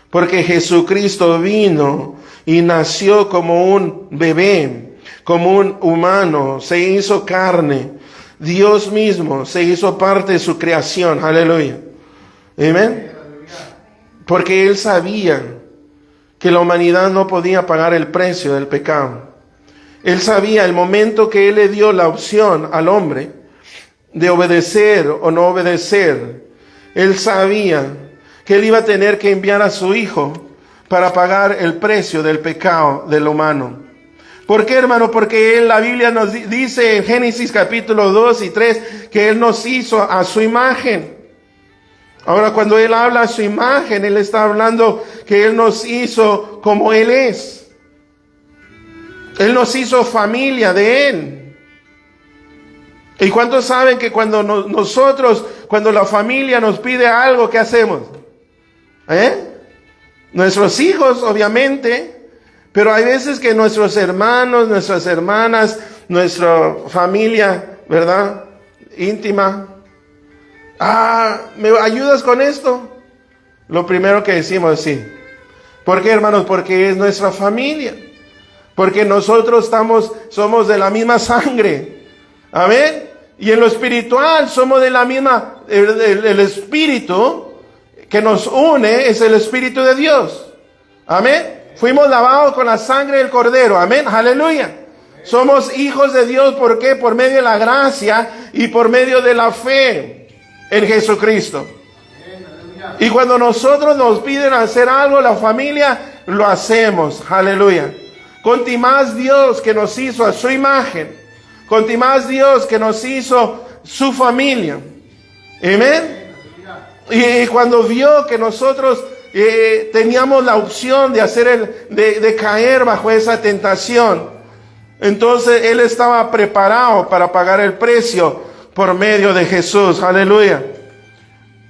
Porque Jesucristo vino y nació como un bebé, como un humano, se hizo carne. Dios mismo se hizo parte de su creación. Aleluya. Amén. Porque Él sabía que la humanidad no podía pagar el precio del pecado. Él sabía el momento que Él le dio la opción al hombre de obedecer o no obedecer. Él sabía que Él iba a tener que enviar a su Hijo para pagar el precio del pecado del humano. ¿Por qué, hermano? Porque la Biblia nos dice en Génesis capítulo 2 y 3 que Él nos hizo a su imagen. Ahora, cuando Él habla a su imagen, Él está hablando que Él nos hizo como Él es. Él nos hizo familia de Él. ¿Y cuántos saben que cuando cuando la familia nos pide algo, ¿qué hacemos? Nuestros hijos, obviamente, pero hay veces que nuestros hermanos, nuestras hermanas, nuestra familia, ¿verdad? Íntima. ¿Me ayudas con esto? Lo primero que decimos es sí. ¿Por qué, hermanos? Porque es nuestra familia. Porque nosotros somos de la misma sangre. Amén. Y en lo espiritual somos de la misma, el espíritu que nos une es el Espíritu de Dios. Amén. Fuimos lavados con la sangre del Cordero. Amén. Aleluya. Somos hijos de Dios. ¿Por qué? Por medio de la gracia y por medio de la fe en Jesucristo. Y cuando nosotros nos piden hacer algo, la familia, lo hacemos. Aleluya. Conti más Dios que nos hizo a su imagen. Conti más Dios que nos hizo su familia. Amén. Y cuando vio que nosotros teníamos la opción de hacer de caer bajo esa tentación, entonces Él estaba preparado para pagar el precio por medio de Jesús. Aleluya.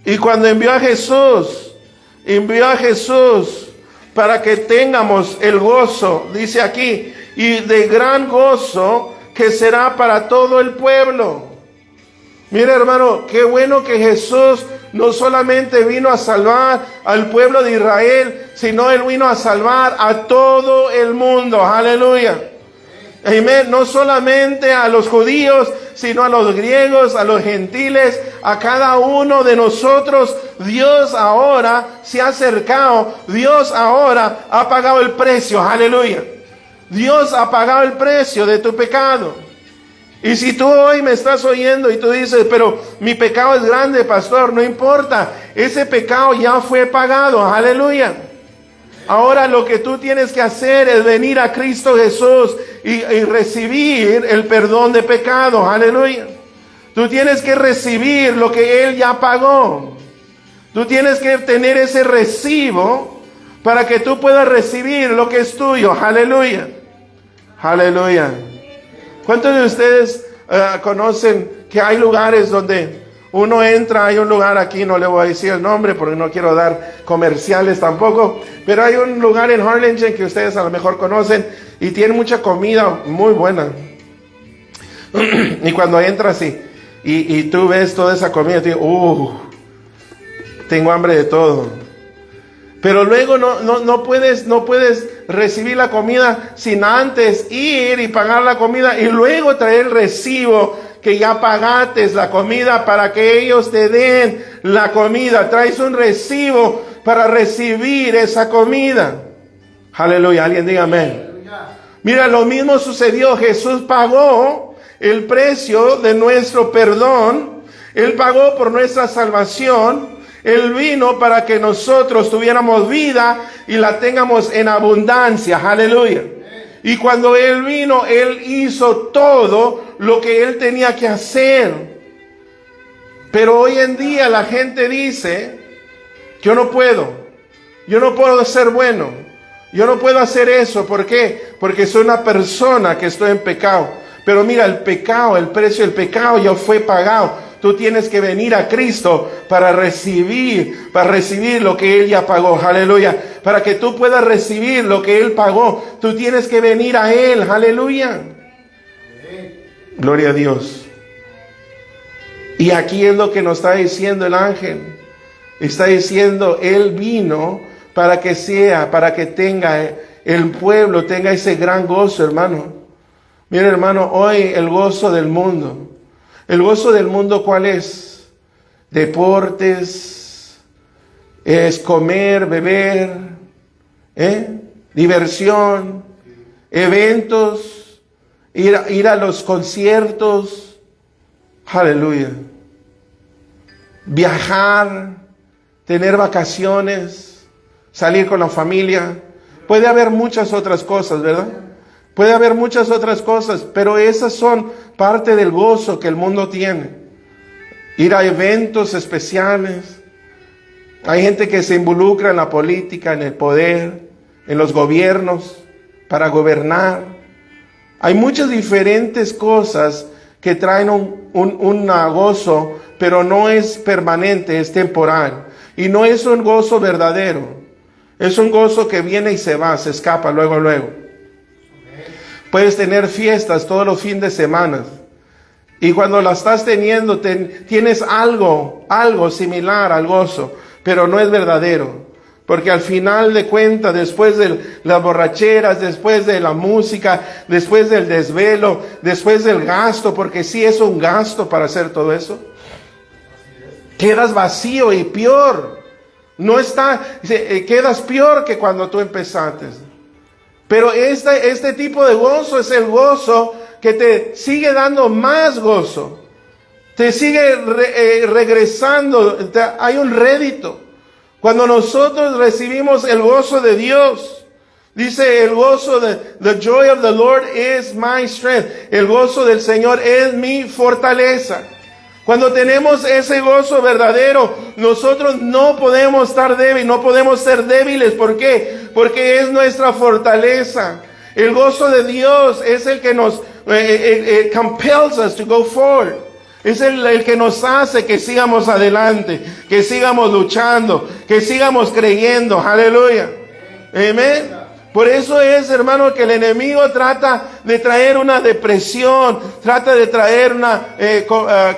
Y cuando envió a Jesús para que tengamos el gozo, dice aquí, y de gran gozo que será para todo el pueblo. Mira, hermano, qué bueno que Jesús no solamente vino a salvar al pueblo de Israel, sino Él vino a salvar a todo el mundo. Aleluya. Amén. No solamente a los judíos, sino a los griegos, a los gentiles, a cada uno de nosotros. Dios ahora se ha acercado. Dios ahora ha pagado el precio. Aleluya. Dios ha pagado el precio de tu pecado. Y si tú hoy me estás oyendo y tú dices, pero mi pecado es grande, pastor, no importa. Ese pecado ya fue pagado. Aleluya. Ahora lo que tú tienes que hacer es venir a Cristo Jesús y recibir el perdón de pecados. Aleluya. Tú tienes que recibir lo que Él ya pagó. Tú tienes que tener ese recibo para que tú puedas recibir lo que es tuyo. Aleluya. Aleluya. ¿Cuántos de ustedes conocen que hay lugares donde uno entra? Hay un lugar aquí, no le voy a decir el nombre porque no quiero dar comerciales tampoco, pero hay un lugar en Harlingen que ustedes a lo mejor conocen y tiene mucha comida muy buena. Y cuando entras y tú ves toda esa comida, tú dices, tengo hambre de todo. Pero luego no puedes recibir la comida sin antes ir y pagar la comida y luego traer el recibo que ya pagaste la comida para que ellos te den la comida. Traes un recibo para recibir esa comida. Aleluya. Alguien diga amén. Mira, lo mismo sucedió. Jesús pagó el precio de nuestro perdón. Él pagó por nuestra salvación. Él vino para que nosotros tuviéramos vida y la tengamos en abundancia. Aleluya. Y cuando Él vino, Él hizo todo lo que Él tenía que hacer. Pero hoy en día la gente dice, yo no puedo ser bueno. Yo no puedo hacer eso. ¿Por qué? Porque soy una persona que estoy en pecado. Pero mira, el pecado, el precio del pecado ya fue pagado. Tú tienes que venir a Cristo para recibir lo que Él ya pagó. Aleluya. Para que tú puedas recibir lo que Él pagó, tú tienes que venir a Él. Aleluya. Gloria a Dios. Y aquí es lo que nos está diciendo el ángel. Está diciendo, Él vino para que tenga el pueblo, tenga ese gran gozo, hermano. Mira, hermano, hoy el gozo del mundo. El gozo del mundo, ¿cuál es? Deportes, es comer, beber, diversión, eventos, ir a los conciertos. Aleluya. Viajar, tener vacaciones, salir con la familia. Puede haber muchas otras cosas, ¿verdad? Puede haber muchas otras cosas, pero esas son parte del gozo que el mundo tiene. Ir a eventos especiales. Hay gente que se involucra en la política, en el poder, en los gobiernos, para gobernar. Hay muchas diferentes cosas que traen un gozo, pero no es permanente, es temporal. Y no es un gozo verdadero. Es un gozo que viene y se va, se escapa luego. Puedes tener fiestas todos los fines de semana. Y cuando la estás teniendo, tienes algo similar al gozo, pero no es verdadero. Porque al final de cuentas, después de las borracheras, después de la música, después del desvelo, después del gasto, porque sí es un gasto para hacer todo eso, quedas vacío y peor. Quedas peor que cuando tú empezaste. Pero este tipo de gozo es el gozo que te sigue dando más gozo. Te sigue regresando. Hay un rédito. Cuando nosotros recibimos el gozo de Dios, dice el gozo the joy of the Lord is my strength. El gozo del Señor es mi fortaleza. Cuando tenemos ese gozo verdadero, nosotros no podemos estar débiles, no podemos ser débiles. ¿Por qué? Porque es nuestra fortaleza. El gozo de Dios es el que nos compels us to go forward. Es el que nos hace que sigamos adelante, que sigamos luchando, que sigamos creyendo. Aleluya. Amén. Por eso es, hermano, que el enemigo trata de traer una depresión, trata de traer una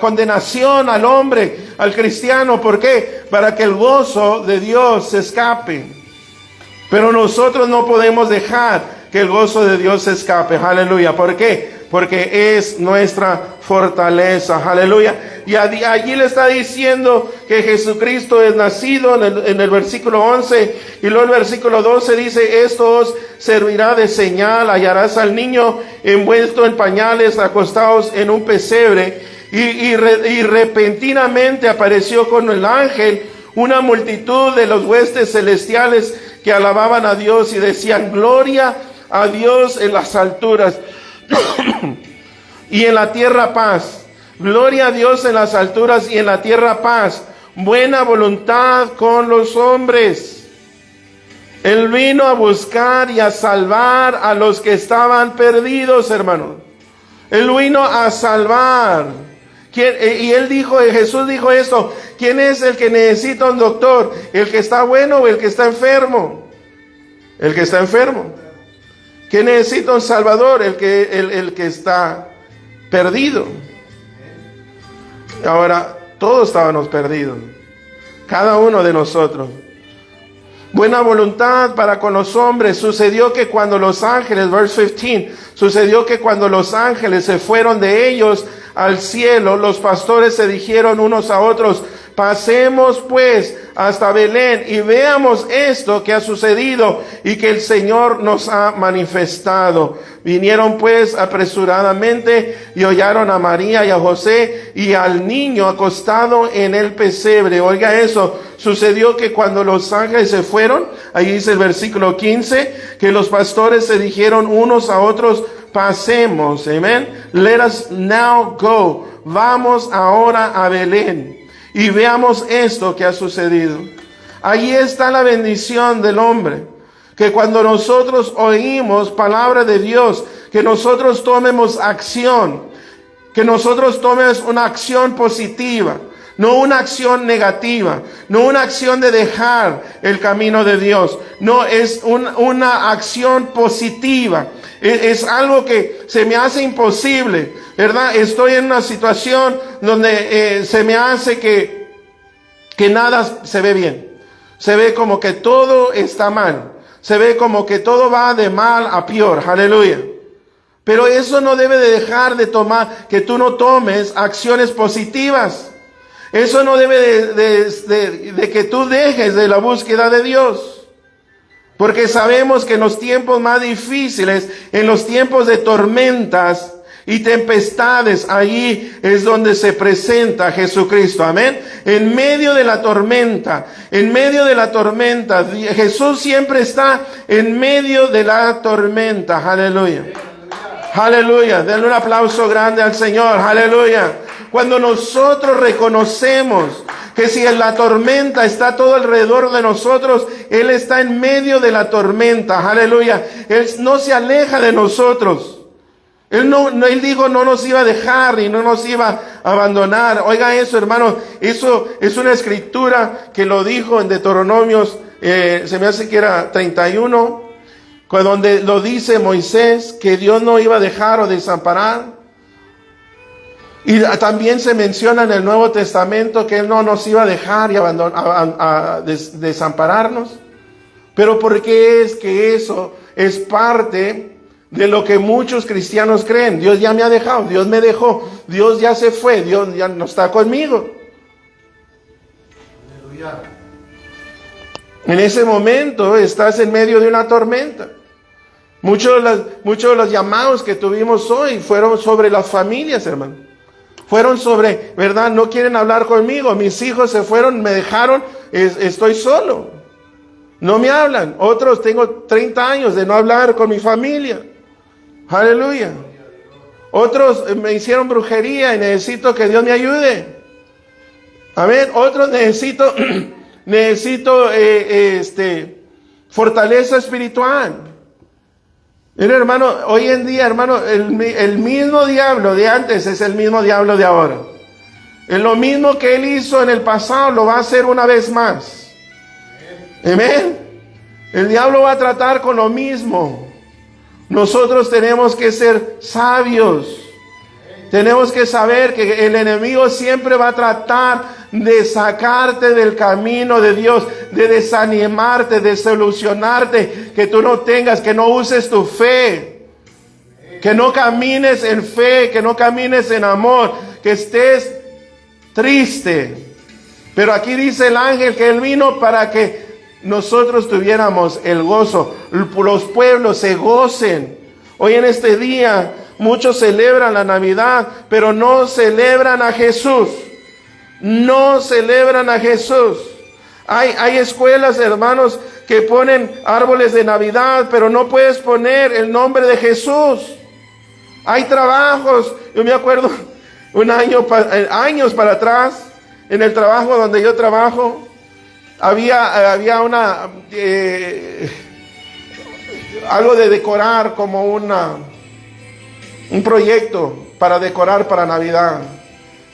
condenación al hombre, al cristiano. ¿Por qué? Para que el gozo de Dios se escape. Pero nosotros no podemos dejar que el gozo de Dios se escape. Aleluya. ¿Por qué? Porque es nuestra fortaleza. Aleluya. Y allí le está diciendo que Jesucristo es nacido en el versículo 11. Y luego el versículo 12 dice, esto os servirá de señal. Hallarás al niño envuelto en pañales, acostados en un pesebre. Y repentinamente apareció con el ángel una multitud de los huestes celestiales que alababan a Dios y decían, gloria a Dios en las alturas y en la tierra paz. Gloria a Dios en las alturas y en la tierra paz. Buena voluntad con los hombres. Él vino a buscar y a salvar a los que estaban perdidos, hermanos. Él vino a salvar. Jesús dijo esto, ¿quién es el que necesita un doctor? ¿El que está bueno o el que está enfermo? El que está enfermo. ¿Quién necesita un salvador? El que está perdido. Ahora, todos estábamos perdidos. Cada uno de nosotros. Buena voluntad para con los hombres. Sucedió que cuando los ángeles, verse 15, sucedió que cuando los ángeles se fueron de ellos al cielo, los pastores se dijeron unos a otros, pasemos pues hasta Belén y veamos esto que ha sucedido y que el Señor nos ha manifestado. Vinieron pues apresuradamente y hallaron a María y a José y al niño acostado en el pesebre. Oiga eso, sucedió que cuando los ángeles se fueron, ahí dice el versículo 15, que los pastores se dijeron unos a otros, pasemos, amén. Let us now go. Vamos ahora a Belén y veamos esto que ha sucedido. Allí está la bendición del hombre. Que cuando nosotros oímos palabra de Dios, que nosotros tomemos acción. que nosotros tomemos una acción positiva, no una acción negativa, no una acción de dejar el camino de Dios. No, es una acción positiva. Es algo que se me hace imposible, ¿verdad? Estoy en una situación donde se me hace que nada se ve bien. Se ve como que todo está mal. Se ve como que todo va de mal a peor. Aleluya. Pero eso no debe de dejar de tomar, que tú no tomes acciones positivas. Eso no debe de que tú dejes de la búsqueda de Dios. Porque sabemos que en los tiempos más difíciles, en los tiempos de tormentas y tempestades, allí es donde se presenta Jesucristo. Amén. En medio de la tormenta, Jesús siempre está en medio de la tormenta. Aleluya. Aleluya. Denle un aplauso grande al Señor. Aleluya. Cuando nosotros reconocemos que si en la tormenta está todo alrededor de nosotros, Él está en medio de la tormenta. Aleluya. Él no se aleja de nosotros. Él dijo no nos iba a dejar y no nos iba a abandonar. Oiga eso, hermano. Eso es una escritura que lo dijo en Deuteronomios, se me hace que era 31, donde lo dice Moisés, que Dios no iba a dejar o desamparar. Y también se menciona en el Nuevo Testamento que Él no nos iba a dejar y desampararnos. Pero ¿por qué es que eso es parte de lo que muchos cristianos creen? Dios ya me ha dejado, Dios me dejó, Dios ya se fue, Dios ya no está conmigo. Aleluya. En ese momento estás en medio de una tormenta. Muchos de los llamados que tuvimos hoy fueron sobre las familias, hermano. Fueron sobre, ¿verdad? No quieren hablar conmigo. Mis hijos se fueron, me dejaron, estoy solo. No me hablan. Otros, tengo 30 años de no hablar con mi familia. Aleluya. Otros me hicieron brujería y necesito que Dios me ayude. Amén. Otros necesito fortaleza espiritual. Mira, hermano, hoy en día, hermano, el mismo diablo de antes es el mismo diablo de ahora. Es lo mismo que él hizo en el pasado, lo va a hacer una vez más. Amén. El diablo va a tratar con lo mismo. Nosotros tenemos que ser sabios. Tenemos que saber que el enemigo siempre va a tratar de sacarte del camino de Dios, de desanimarte, de solucionarte, que tú no tengas, que no uses tu fe, que no camines en fe, que no camines en amor, que estés triste. Pero aquí dice el ángel que Él vino para que nosotros tuviéramos el gozo, los pueblos se gocen. Hoy en este día muchos celebran la Navidad, pero no celebran a Jesús. No celebran a Jesús. Hay escuelas, hermanos, que ponen árboles de Navidad, pero no puedes poner el nombre de Jesús. Hay trabajos, yo me acuerdo años para atrás, en el trabajo donde yo trabajo, había algo de decorar, como un proyecto para decorar para Navidad.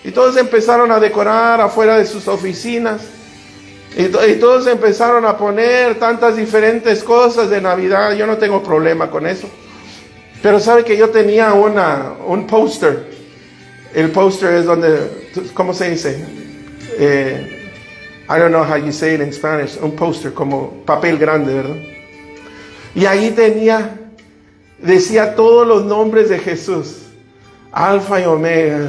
Y todos empezaron a decorar afuera de sus oficinas. Y todos empezaron a poner tantas diferentes cosas de Navidad. Yo no tengo problema con eso. Pero sabe que yo tenía un póster. El póster es donde, ¿cómo se dice? I don't know how you say it in Spanish. Un póster como papel grande, ¿verdad? Y ahí decía todos los nombres de Jesús. Alfa y Omega.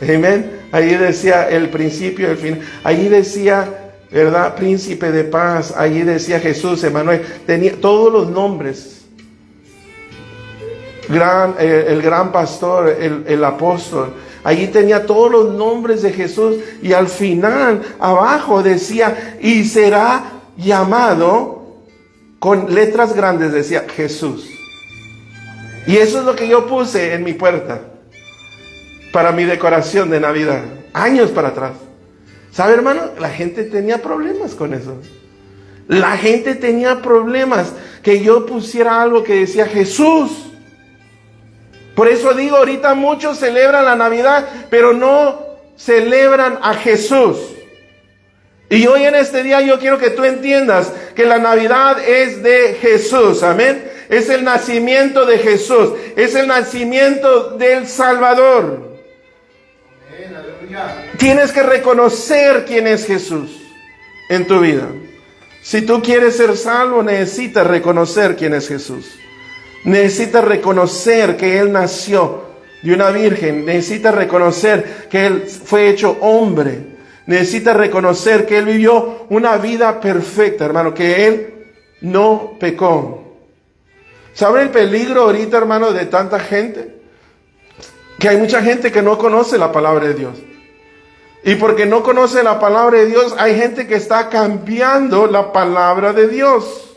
Amén. Ahí decía el principio y el fin. Ahí decía, ¿verdad? Príncipe de paz. Ahí decía Jesús, Emmanuel. Tenía todos los nombres. El gran pastor, el apóstol. Allí tenía todos los nombres de Jesús. Y al final, abajo decía, y será llamado, con letras grandes decía, Jesús. Y eso es lo que yo puse en mi puerta para mi decoración de Navidad, años para atrás. ¿Sabe, hermano? La gente tenía problemas con eso. La gente tenía problemas que yo pusiera algo que decía Jesús. Por eso digo, ahorita muchos celebran la Navidad, pero no celebran a Jesús. Y hoy en este día yo quiero que tú entiendas que la Navidad es de Jesús, amén. Es el nacimiento de Jesús, es el nacimiento del Salvador. Amén, aleluya. Tienes que reconocer quién es Jesús en tu vida. Si tú quieres ser salvo, necesitas reconocer quién es Jesús. Necesitas reconocer que Él nació de una virgen. Necesitas reconocer que Él fue hecho hombre. Necesitas reconocer que Él vivió una vida perfecta, hermano, que Él no pecó. ¿Sabe el peligro ahorita, hermano, de tanta gente? Que hay mucha gente que no conoce la palabra de Dios. Y porque no conoce la palabra de Dios, hay gente que está cambiando la palabra de Dios.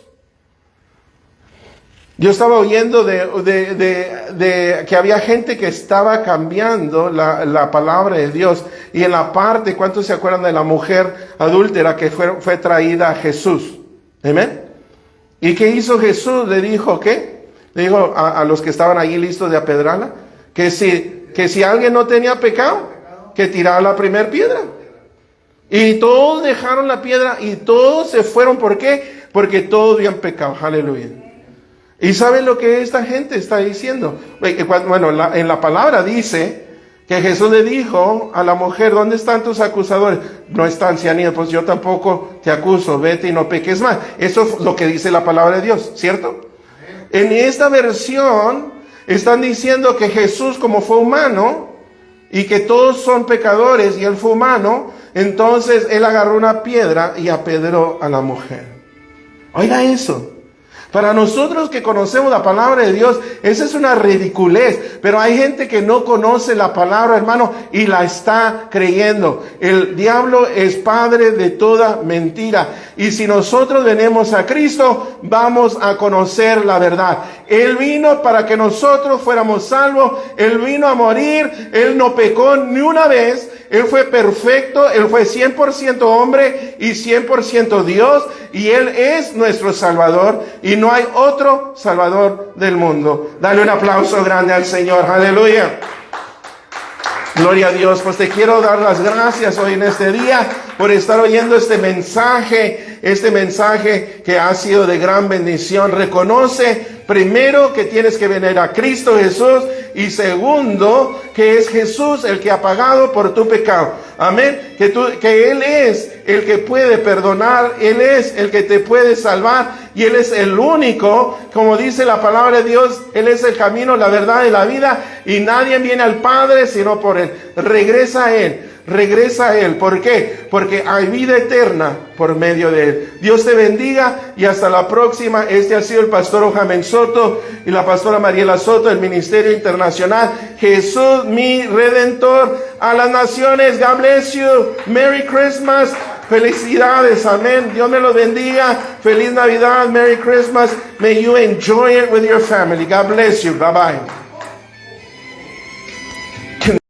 Yo estaba oyendo de que había gente que estaba cambiando la palabra de Dios. Y en la parte, ¿cuántos se acuerdan de la mujer adúltera que fue traída a Jesús? ¿Amén? ¿Y qué hizo Jesús? Le dijo, ¿qué? Le dijo a los que estaban allí listos de apedrarla, que si alguien no tenía pecado, que tirara la primera piedra. Y todos dejaron la piedra y todos se fueron. ¿Por qué? Porque todos habían pecado. Aleluya. ¿Y saben lo que esta gente está diciendo? Bueno, en la palabra dice que Jesús le dijo a la mujer, ¿dónde están tus acusadores? No están, ancianita, pues yo tampoco te acuso, vete y no peques más. Eso es lo que dice la palabra de Dios, ¿cierto? En esta versión están diciendo que Jesús, como fue humano y que todos son pecadores y Él fue humano, entonces Él agarró una piedra y apedreó a la mujer. Oiga eso. Para nosotros que conocemos la palabra de Dios, esa es una ridiculez. Pero hay gente que no conoce la palabra, hermano, y la está creyendo. El diablo es padre de toda mentira. Y si nosotros venimos a Cristo, vamos a conocer la verdad. Él vino para que nosotros fuéramos salvos. Él vino a morir. Él no pecó ni una vez. Él fue perfecto. Él fue 100% hombre y 100% Dios. Y Él es nuestro Salvador. Y no hay otro Salvador del mundo. Dale un aplauso grande al Señor. Aleluya. Gloria a Dios. Pues te quiero dar las gracias hoy en este día por estar oyendo este mensaje que ha sido de gran bendición. Reconoce primero que tienes que venir a Cristo Jesús y segundo que es Jesús el que ha pagado por tu pecado. Amén. Que Él es el que puede perdonar, Él es el que te puede salvar y Él es el único, como dice la palabra de Dios, Él es el camino, la verdad y la vida y nadie viene al Padre sino por Él. Regresa a Él. Regresa a Él. ¿Por qué? Porque hay vida eterna por medio de Él. Dios te bendiga y hasta la próxima. Este ha sido el pastor Ojamen Soto y la pastora Mariela Soto del Ministerio Internacional Jesús mi Redentor a las naciones. God bless you. Merry Christmas. Felicidades. Amén. Dios me lo bendiga. Feliz Navidad. Merry Christmas. May you enjoy it with your family. God bless you. Bye bye.